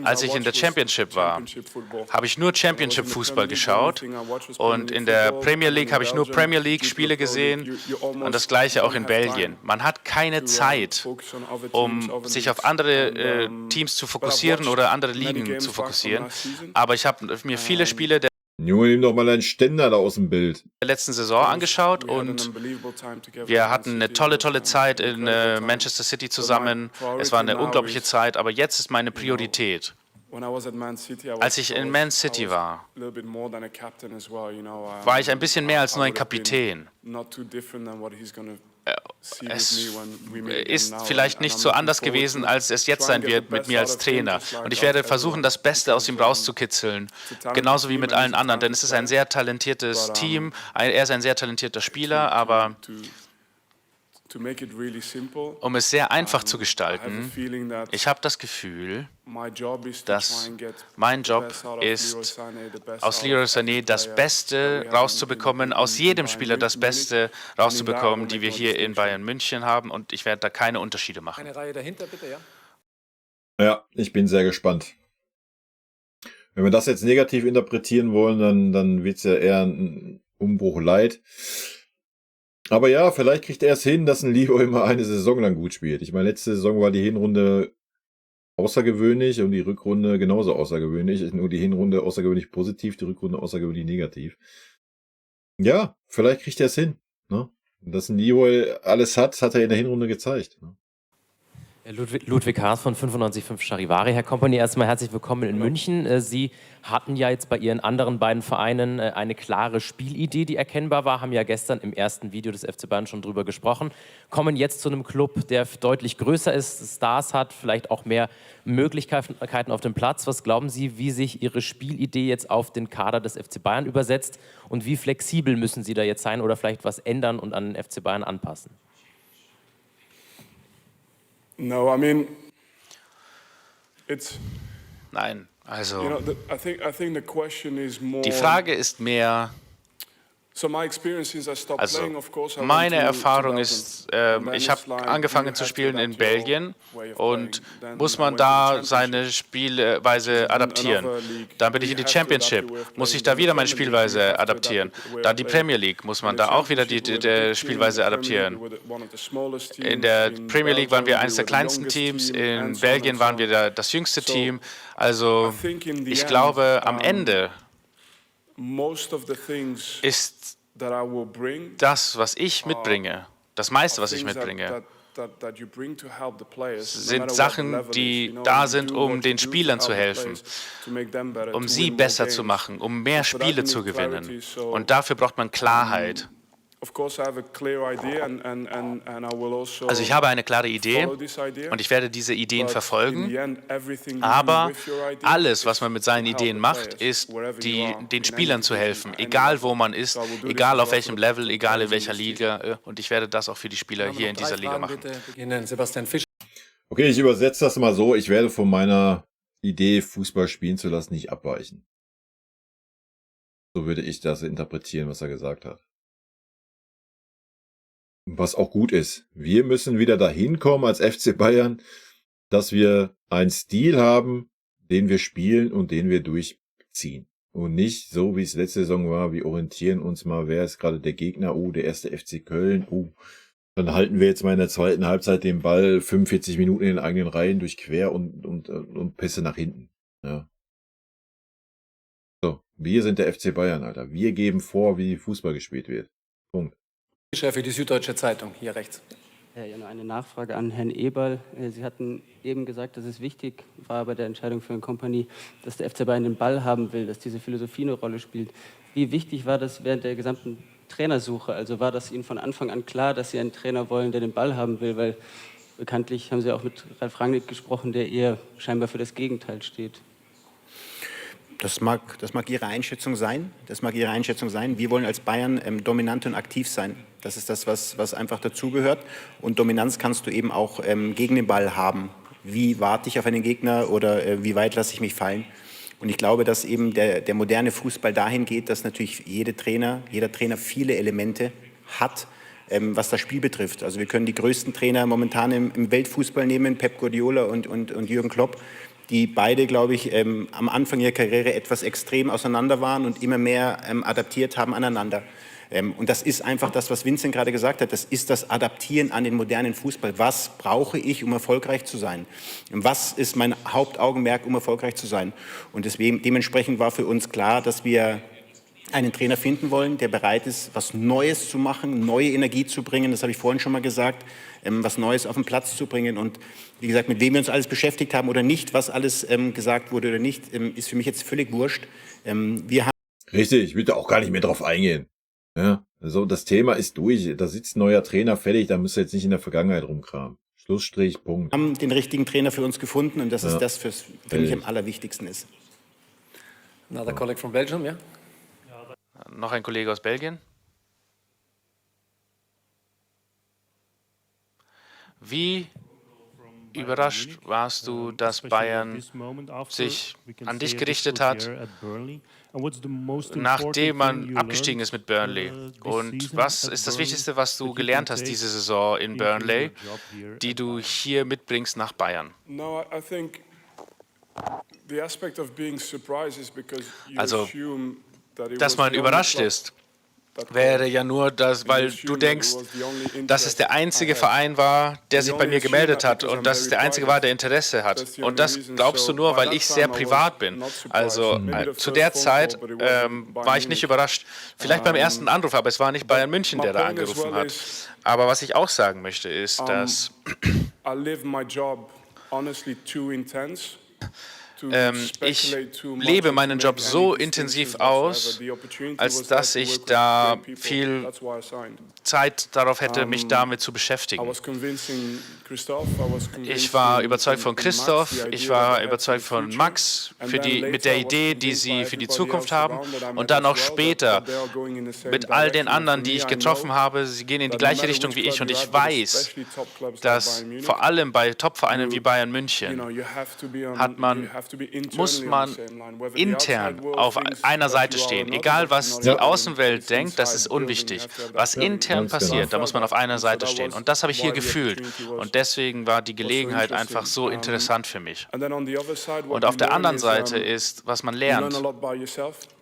Als ich in der Championship war, habe ich nur Championship-Fußball geschaut und in der Premier League habe ich nur Premier League-Spiele gesehen und das Gleiche auch in Belgien. Man hat keine Zeit, um sich auf andere Teams zu fokussieren oder andere Ligen zu fokussieren, aber ich habe mir viele Spiele der Junge, nimm doch mal deinen Ständer da aus dem Bild. letzten Saison angeschaut und wir hatten eine tolle Zeit in Manchester City zusammen. Es war eine unglaubliche Zeit, aber jetzt ist meine Priorität. Als ich in Man City war, war ich ein bisschen mehr als nur ein Kapitän. Es ist vielleicht nicht so anders gewesen, als es jetzt sein wird mit mir als Trainer. Und ich werde versuchen, das Beste aus ihm rauszukitzeln. Genauso wie mit allen anderen, denn es ist ein sehr talentiertes Team. Er ist ein sehr talentierter Spieler, aber um es sehr einfach zu gestalten, ich habe das Gefühl, dass mein Job ist, aus Leroy Sané das Beste rauszubekommen, aus jedem Spieler das Beste rauszubekommen, die wir hier in Bayern München haben, und ich werde da keine Unterschiede machen. Eine Reihe dahinter, bitte, ja. Ja, ich bin sehr gespannt. Wenn wir das jetzt negativ interpretieren wollen, dann wird es ja eher ein Umbruch leid. Aber ja, vielleicht kriegt er es hin, dass ein Leroy immer eine Saison lang gut spielt. Ich meine, letzte Saison war die Hinrunde außergewöhnlich und die Rückrunde genauso außergewöhnlich. Nur die Hinrunde außergewöhnlich positiv, die Rückrunde außergewöhnlich negativ. Ja, vielleicht kriegt er es hin. Ne? Dass ein Leroy alles hat er in der Hinrunde gezeigt. Ne? Ludwig Haas von 95.5 Charivari. Herr Kompany, erstmal herzlich willkommen in München. Sie hatten ja jetzt bei Ihren anderen beiden Vereinen eine klare Spielidee, die erkennbar war, haben ja gestern im ersten Video des FC Bayern schon drüber gesprochen, kommen jetzt zu einem Club, der deutlich größer ist, Stars hat, vielleicht auch mehr Möglichkeiten auf dem Platz. Was glauben Sie, wie sich Ihre Spielidee jetzt auf den Kader des FC Bayern übersetzt und wie flexibel müssen Sie da jetzt sein oder vielleicht was ändern und an den FC Bayern anpassen? No, I mean, Nein, also I think the question is more. die Frage ist mehr, also meine Erfahrung ist, ich habe angefangen zu spielen in Belgien und muss man da seine Spielweise adaptieren. Dann bin ich in die Championship, muss ich da wieder meine Spielweise adaptieren. Dann die Premier League, muss man da auch wieder die Spielweise adaptieren. In der Premier League waren wir eines der kleinsten Teams, in Belgien waren wir das jüngste Team. Also ich glaube, am Ende ist das, was ich mitbringe, das meiste, was ich mitbringe, sind Sachen, die da sind, um den Spielern zu helfen, um sie besser zu machen, um mehr Spiele zu gewinnen. Und dafür braucht man Klarheit. Also ich habe eine klare Idee und ich werde diese Ideen verfolgen, aber alles, was man mit seinen Ideen macht, ist, den Spielern zu helfen, egal wo man ist, egal auf welchem Level, egal in welcher Liga, und ich werde das auch für die Spieler hier in dieser Liga machen. Okay, ich übersetze das mal so, ich werde von meiner Idee, Fußball spielen zu lassen, nicht abweichen. So würde ich das interpretieren, was er gesagt hat. Was auch gut ist. Wir müssen wieder dahin kommen als FC Bayern, dass wir einen Stil haben, den wir spielen und den wir durchziehen. Und nicht so, wie es letzte Saison war, wir orientieren uns mal, wer ist gerade der Gegner, der erste FC Köln, dann halten wir jetzt mal in der zweiten Halbzeit den Ball 45 Minuten in den eigenen Reihen durchquer und Pässe nach hinten. Ja. So, wir sind der FC Bayern, Alter. Wir geben vor, wie Fußball gespielt wird. Punkt. Für die Süddeutsche Zeitung, hier rechts. Ja, noch eine Nachfrage an Herrn Eberl. Sie hatten eben gesagt, dass es wichtig war bei der Entscheidung für eine Kompanie, dass der FC Bayern den Ball haben will, dass diese Philosophie eine Rolle spielt. Wie wichtig war das während der gesamten Trainersuche? Also war das Ihnen von Anfang an klar, dass Sie einen Trainer wollen, der den Ball haben will? Weil bekanntlich haben Sie auch mit Ralf Rangnick gesprochen, der eher scheinbar für das Gegenteil steht. Das mag Ihre Einschätzung sein. Wir wollen als Bayern dominant und aktiv sein. Das ist das, was einfach dazugehört. Und Dominanz kannst du eben auch gegen den Ball haben. Wie warte ich auf einen Gegner oder wie weit lasse ich mich fallen? Und ich glaube, dass eben der moderne Fußball dahin geht, dass natürlich jeder Trainer viele Elemente hat, was das Spiel betrifft. Also wir können die größten Trainer momentan im Weltfußball nehmen, Pep Guardiola und Jürgen Klopp, die beide, glaube ich, am Anfang ihrer Karriere etwas extrem auseinander waren und immer mehr adaptiert haben aneinander. Und das ist einfach das, was Vincent gerade gesagt hat, das ist das Adaptieren an den modernen Fußball. Was brauche ich, um erfolgreich zu sein? Was ist mein Hauptaugenmerk, um erfolgreich zu sein? Und dementsprechend war für uns klar, dass wir einen Trainer finden wollen, der bereit ist, was Neues zu machen, neue Energie zu bringen, das habe ich vorhin schon mal gesagt, was Neues auf den Platz zu bringen. Und wie gesagt, mit wem wir uns alles beschäftigt haben oder nicht, was alles gesagt wurde oder nicht, ist für mich jetzt völlig wurscht. Richtig, ich will da auch gar nicht mehr drauf eingehen. Ja, also das Thema ist durch, da sitzt ein neuer Trainer fertig, da müsst ihr jetzt nicht in der Vergangenheit rumkramen. Schlussstrich, Punkt. Wir haben den richtigen Trainer für uns gefunden und das ist das, was für mich am allerwichtigsten ist. Another colleague from Belgium, ja? Noch ein Kollege aus Belgien. Wie überrascht warst du, dass Bayern sich an dich gerichtet hat, nachdem man abgestiegen ist mit Burnley? Und was ist das Wichtigste, was du gelernt hast diese Saison in Burnley, die du hier mitbringst nach Bayern? Also, dass man überrascht ist, wäre ja nur das, weil du denkst, dass es der einzige Verein war, der sich bei mir gemeldet hat und dass es der einzige war, der Interesse hat. Und das glaubst du nur, weil ich sehr privat bin. Also zu der Zeit war ich nicht überrascht. Vielleicht beim ersten Anruf, aber es war nicht Bayern München, der da angerufen hat. Aber was ich auch sagen möchte, ist, dass I live my job honestly too intense. Ich lebe meinen Job so intensiv aus, als dass ich da viel Zeit darauf hätte, mich damit zu beschäftigen. Ich war überzeugt von Christoph, ich war überzeugt von Max mit der Idee, die sie für die Zukunft haben, und dann auch später mit all den anderen, die ich getroffen habe. Sie gehen in die gleiche Richtung wie ich, und ich weiß, dass vor allem bei Topvereinen wie Bayern München muss man intern auf einer Seite stehen. Egal, was die Außenwelt denkt, das ist unwichtig. Was intern passiert, da muss man auf einer Seite stehen. Und das habe ich hier gefühlt. Und deswegen war die Gelegenheit einfach so interessant für mich. Und auf der anderen Seite ist, was man lernt,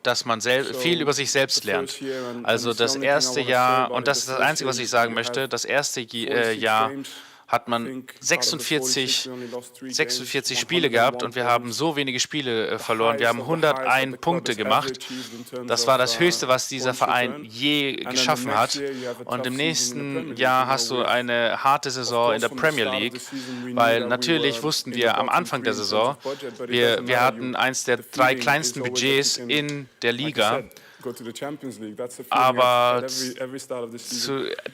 dass man viel über sich selbst lernt. Also das erste Jahr, und das ist das Einzige, was ich sagen möchte, das erste Jahr hat man 46 Spiele gehabt, und wir haben so wenige Spiele verloren. Wir haben 101 Punkte gemacht. Das war das Höchste, was dieser Verein je geschaffen hat. Und im nächsten Jahr hast du eine harte Saison in der Premier League, weil natürlich wussten wir am Anfang der Saison, wir hatten eins der 3 kleinsten Budgets in der Liga. Aber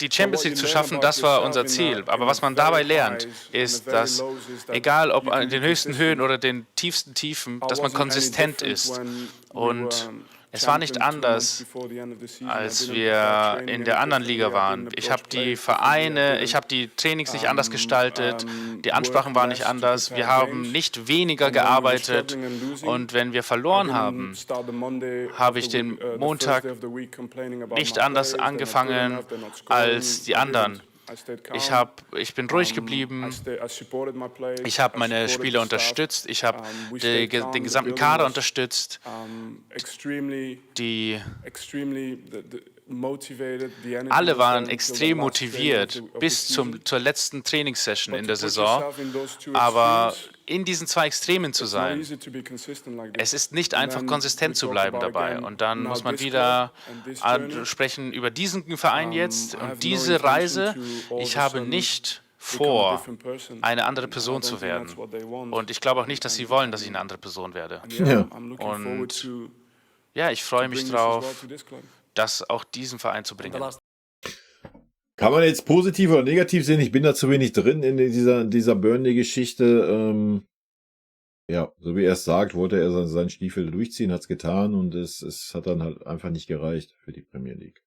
die Champions League zu schaffen, das war unser Ziel. Aber was man dabei lernt, ist, dass egal ob an den höchsten Höhen oder den tiefsten Tiefen, dass man konsistent ist. Und es war nicht anders, als wir in der anderen Liga waren. Ich habe die Trainings nicht anders gestaltet, die Ansprachen waren nicht anders, wir haben nicht weniger gearbeitet, und wenn wir verloren haben, habe ich den Montag nicht anders angefangen als die anderen. Ich bin ruhig geblieben, ich habe meine Spieler unterstützt, ich habe den gesamten Kader unterstützt, alle waren extrem motiviert bis zur letzten Trainingssession in der Saison, aber in diesen 2 Extremen zu sein, es ist nicht einfach, konsistent zu bleiben dabei. Und dann muss man wieder sprechen über diesen Verein jetzt und diese Reise. Ich habe nicht vor, eine andere Person zu werden. Und ich glaube auch nicht, dass sie wollen, dass ich eine andere Person werde. Ja. Und ja, ich freue mich drauf, das auch diesem Verein zu bringen. Kann man jetzt positiv oder negativ sehen? Ich bin da zu wenig drin in dieser Burnley-Geschichte. Ja, so wie er es sagt, wollte er seinen Stiefel durchziehen, hat es getan, und es hat dann halt einfach nicht gereicht für die Premier League.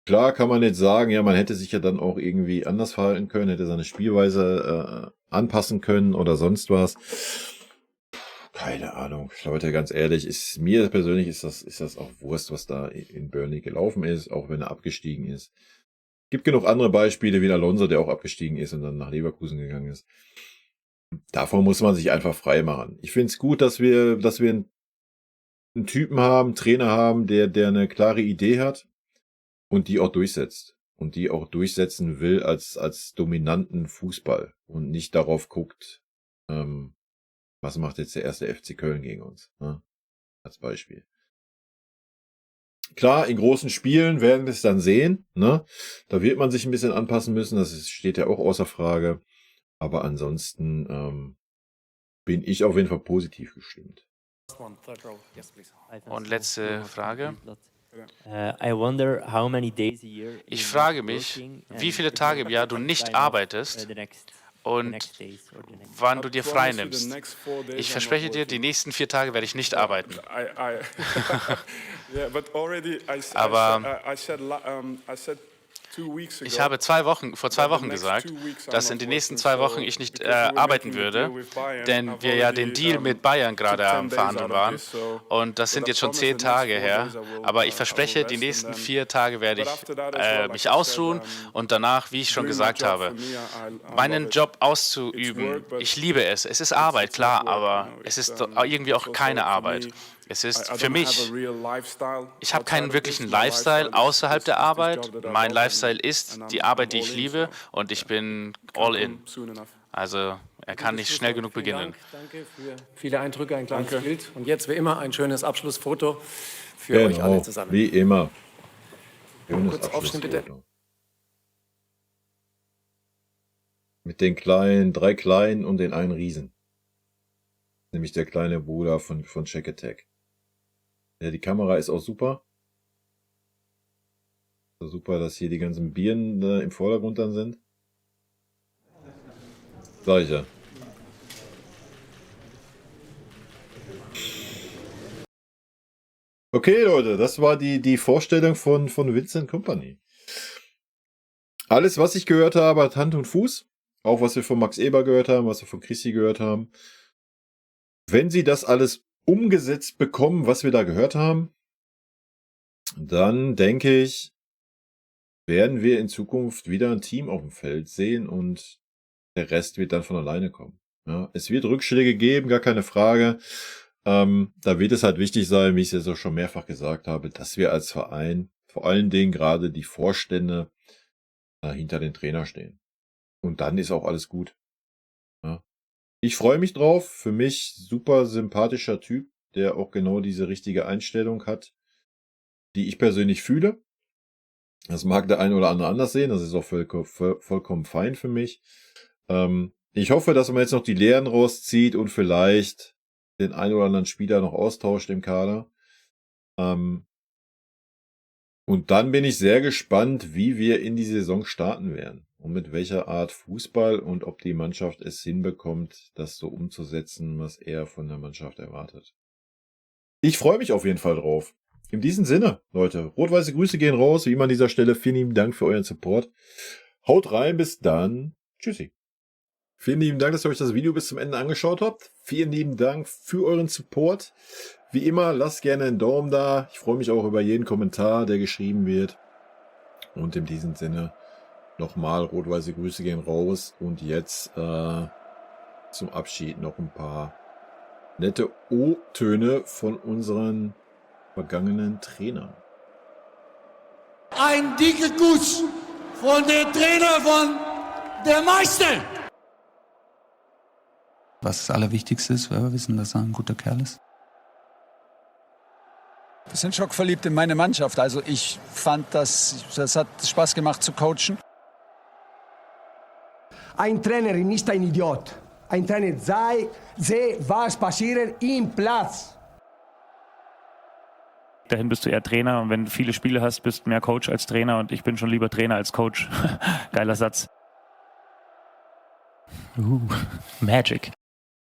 Klar kann man jetzt sagen, ja, man hätte sich ja dann auch irgendwie anders verhalten können, hätte seine Spielweise anpassen können oder sonst was. Keine Ahnung, Leute, ganz ehrlich, mir persönlich ist das auch Wurst, was da in Burnley gelaufen ist, auch wenn er abgestiegen ist. Gibt genug andere Beispiele wie Alonso, der auch abgestiegen ist und dann nach Leverkusen gegangen ist. Davon muss man sich einfach frei machen. Ich finde es gut, dass wir einen Typen haben, einen Trainer haben, der eine klare Idee hat und die auch durchsetzt. Und die auch durchsetzen will als dominanten Fußball und nicht darauf guckt, was macht jetzt der erste FC Köln gegen uns? Ne? Als Beispiel. Klar, in großen Spielen werden wir es dann sehen. Ne? Da wird man sich ein bisschen anpassen müssen. Das steht ja auch außer Frage. Aber ansonsten bin ich auf jeden Fall positiv gestimmt. Und letzte Frage. Ich frage mich, wie viele Tage im Jahr du nicht arbeitest und wann du dir frei nimmst. Ich verspreche dir, die nächsten 4 Tage werde ich nicht arbeiten. Aber ich habe vor 2 Wochen gesagt, dass in den nächsten 2 Wochen ich nicht arbeiten würde, denn wir ja den Deal mit Bayern gerade am Verhandeln waren. Und das sind jetzt schon 10 Tage her. Aber ich verspreche, die nächsten 4 Tage werde ich mich ausruhen und danach, wie ich schon gesagt habe, meinen Job auszuüben. Ich liebe es. Es ist Arbeit, klar, aber es ist irgendwie auch keine Arbeit. Es ist für mich, ich habe keinen wirklichen Lifestyle außerhalb der Arbeit. Mein Lifestyle ist die Arbeit, die ich liebe, und ich bin all in. Also er kann nicht schnell genug beginnen. Danke für viele Eindrücke, ein kleines Bild. Und jetzt wie immer ein schönes Abschlussfoto für euch alle zusammen. Wie immer. Kurz aufstehen bitte. Mit den kleinen, 3 Kleinen und den einen Riesen. Nämlich der kleine Bruder von Check Attack. Ja, die Kamera ist auch super. Super, dass hier die ganzen Birnen im Vordergrund dann sind. Sag ich ja. Okay, Leute, das war die Vorstellung von Vincent Kompany. Alles, was ich gehört habe, hat Hand und Fuß. Auch was wir von Max Eberl gehört haben, was wir von Chrissy gehört haben. Wenn sie das alles umgesetzt bekommen, was wir da gehört haben, dann denke ich, werden wir in Zukunft wieder ein Team auf dem Feld sehen und der Rest wird dann von alleine kommen. Ja, es wird Rückschläge geben, gar keine Frage. Da wird es halt wichtig sein, wie ich es jetzt auch schon mehrfach gesagt habe, dass wir als Verein, vor allen Dingen gerade die Vorstände, hinter den Trainer stehen. Und dann ist auch alles gut. Ja. Ich freue mich drauf. Für mich super sympathischer Typ, der auch genau diese richtige Einstellung hat, die ich persönlich fühle. Das mag der eine oder andere anders sehen. Das ist auch vollkommen fein für mich. Ich hoffe, dass man jetzt noch die Lehren rauszieht und vielleicht den einen oder anderen Spieler noch austauscht im Kader. Und dann bin ich sehr gespannt, wie wir in die Saison starten werden. Und mit welcher Art Fußball und ob die Mannschaft es hinbekommt, das so umzusetzen, was er von der Mannschaft erwartet. Ich freue mich auf jeden Fall drauf. In diesem Sinne, Leute, rot-weiße Grüße gehen raus. Wie immer an dieser Stelle, vielen lieben Dank für euren Support. Haut rein, bis dann. Tschüssi. Vielen lieben Dank, dass ihr euch das Video bis zum Ende angeschaut habt. Vielen lieben Dank für euren Support. Wie immer, lasst gerne einen Daumen da. Ich freue mich auch über jeden Kommentar, der geschrieben wird. Und in diesem Sinne nochmal rot-weiße Grüße gehen raus. Und jetzt zum Abschied noch ein paar nette O-Töne von unseren vergangenen Trainern. Ein dicker Kuss von der Trainer von der Meister. Was das Allerwichtigste ist, weil wir wissen, dass er ein guter Kerl ist. Wir sind schockverliebt in meine Mannschaft. Also ich fand, das hat Spaß gemacht zu coachen. Ein Trainer ist ein Idiot. Ein Trainer sehe, was passiert im Platz. Dahin bist du eher Trainer und wenn du viele Spiele hast, bist du mehr Coach als Trainer und ich bin schon lieber Trainer als Coach. Geiler Satz. Magic.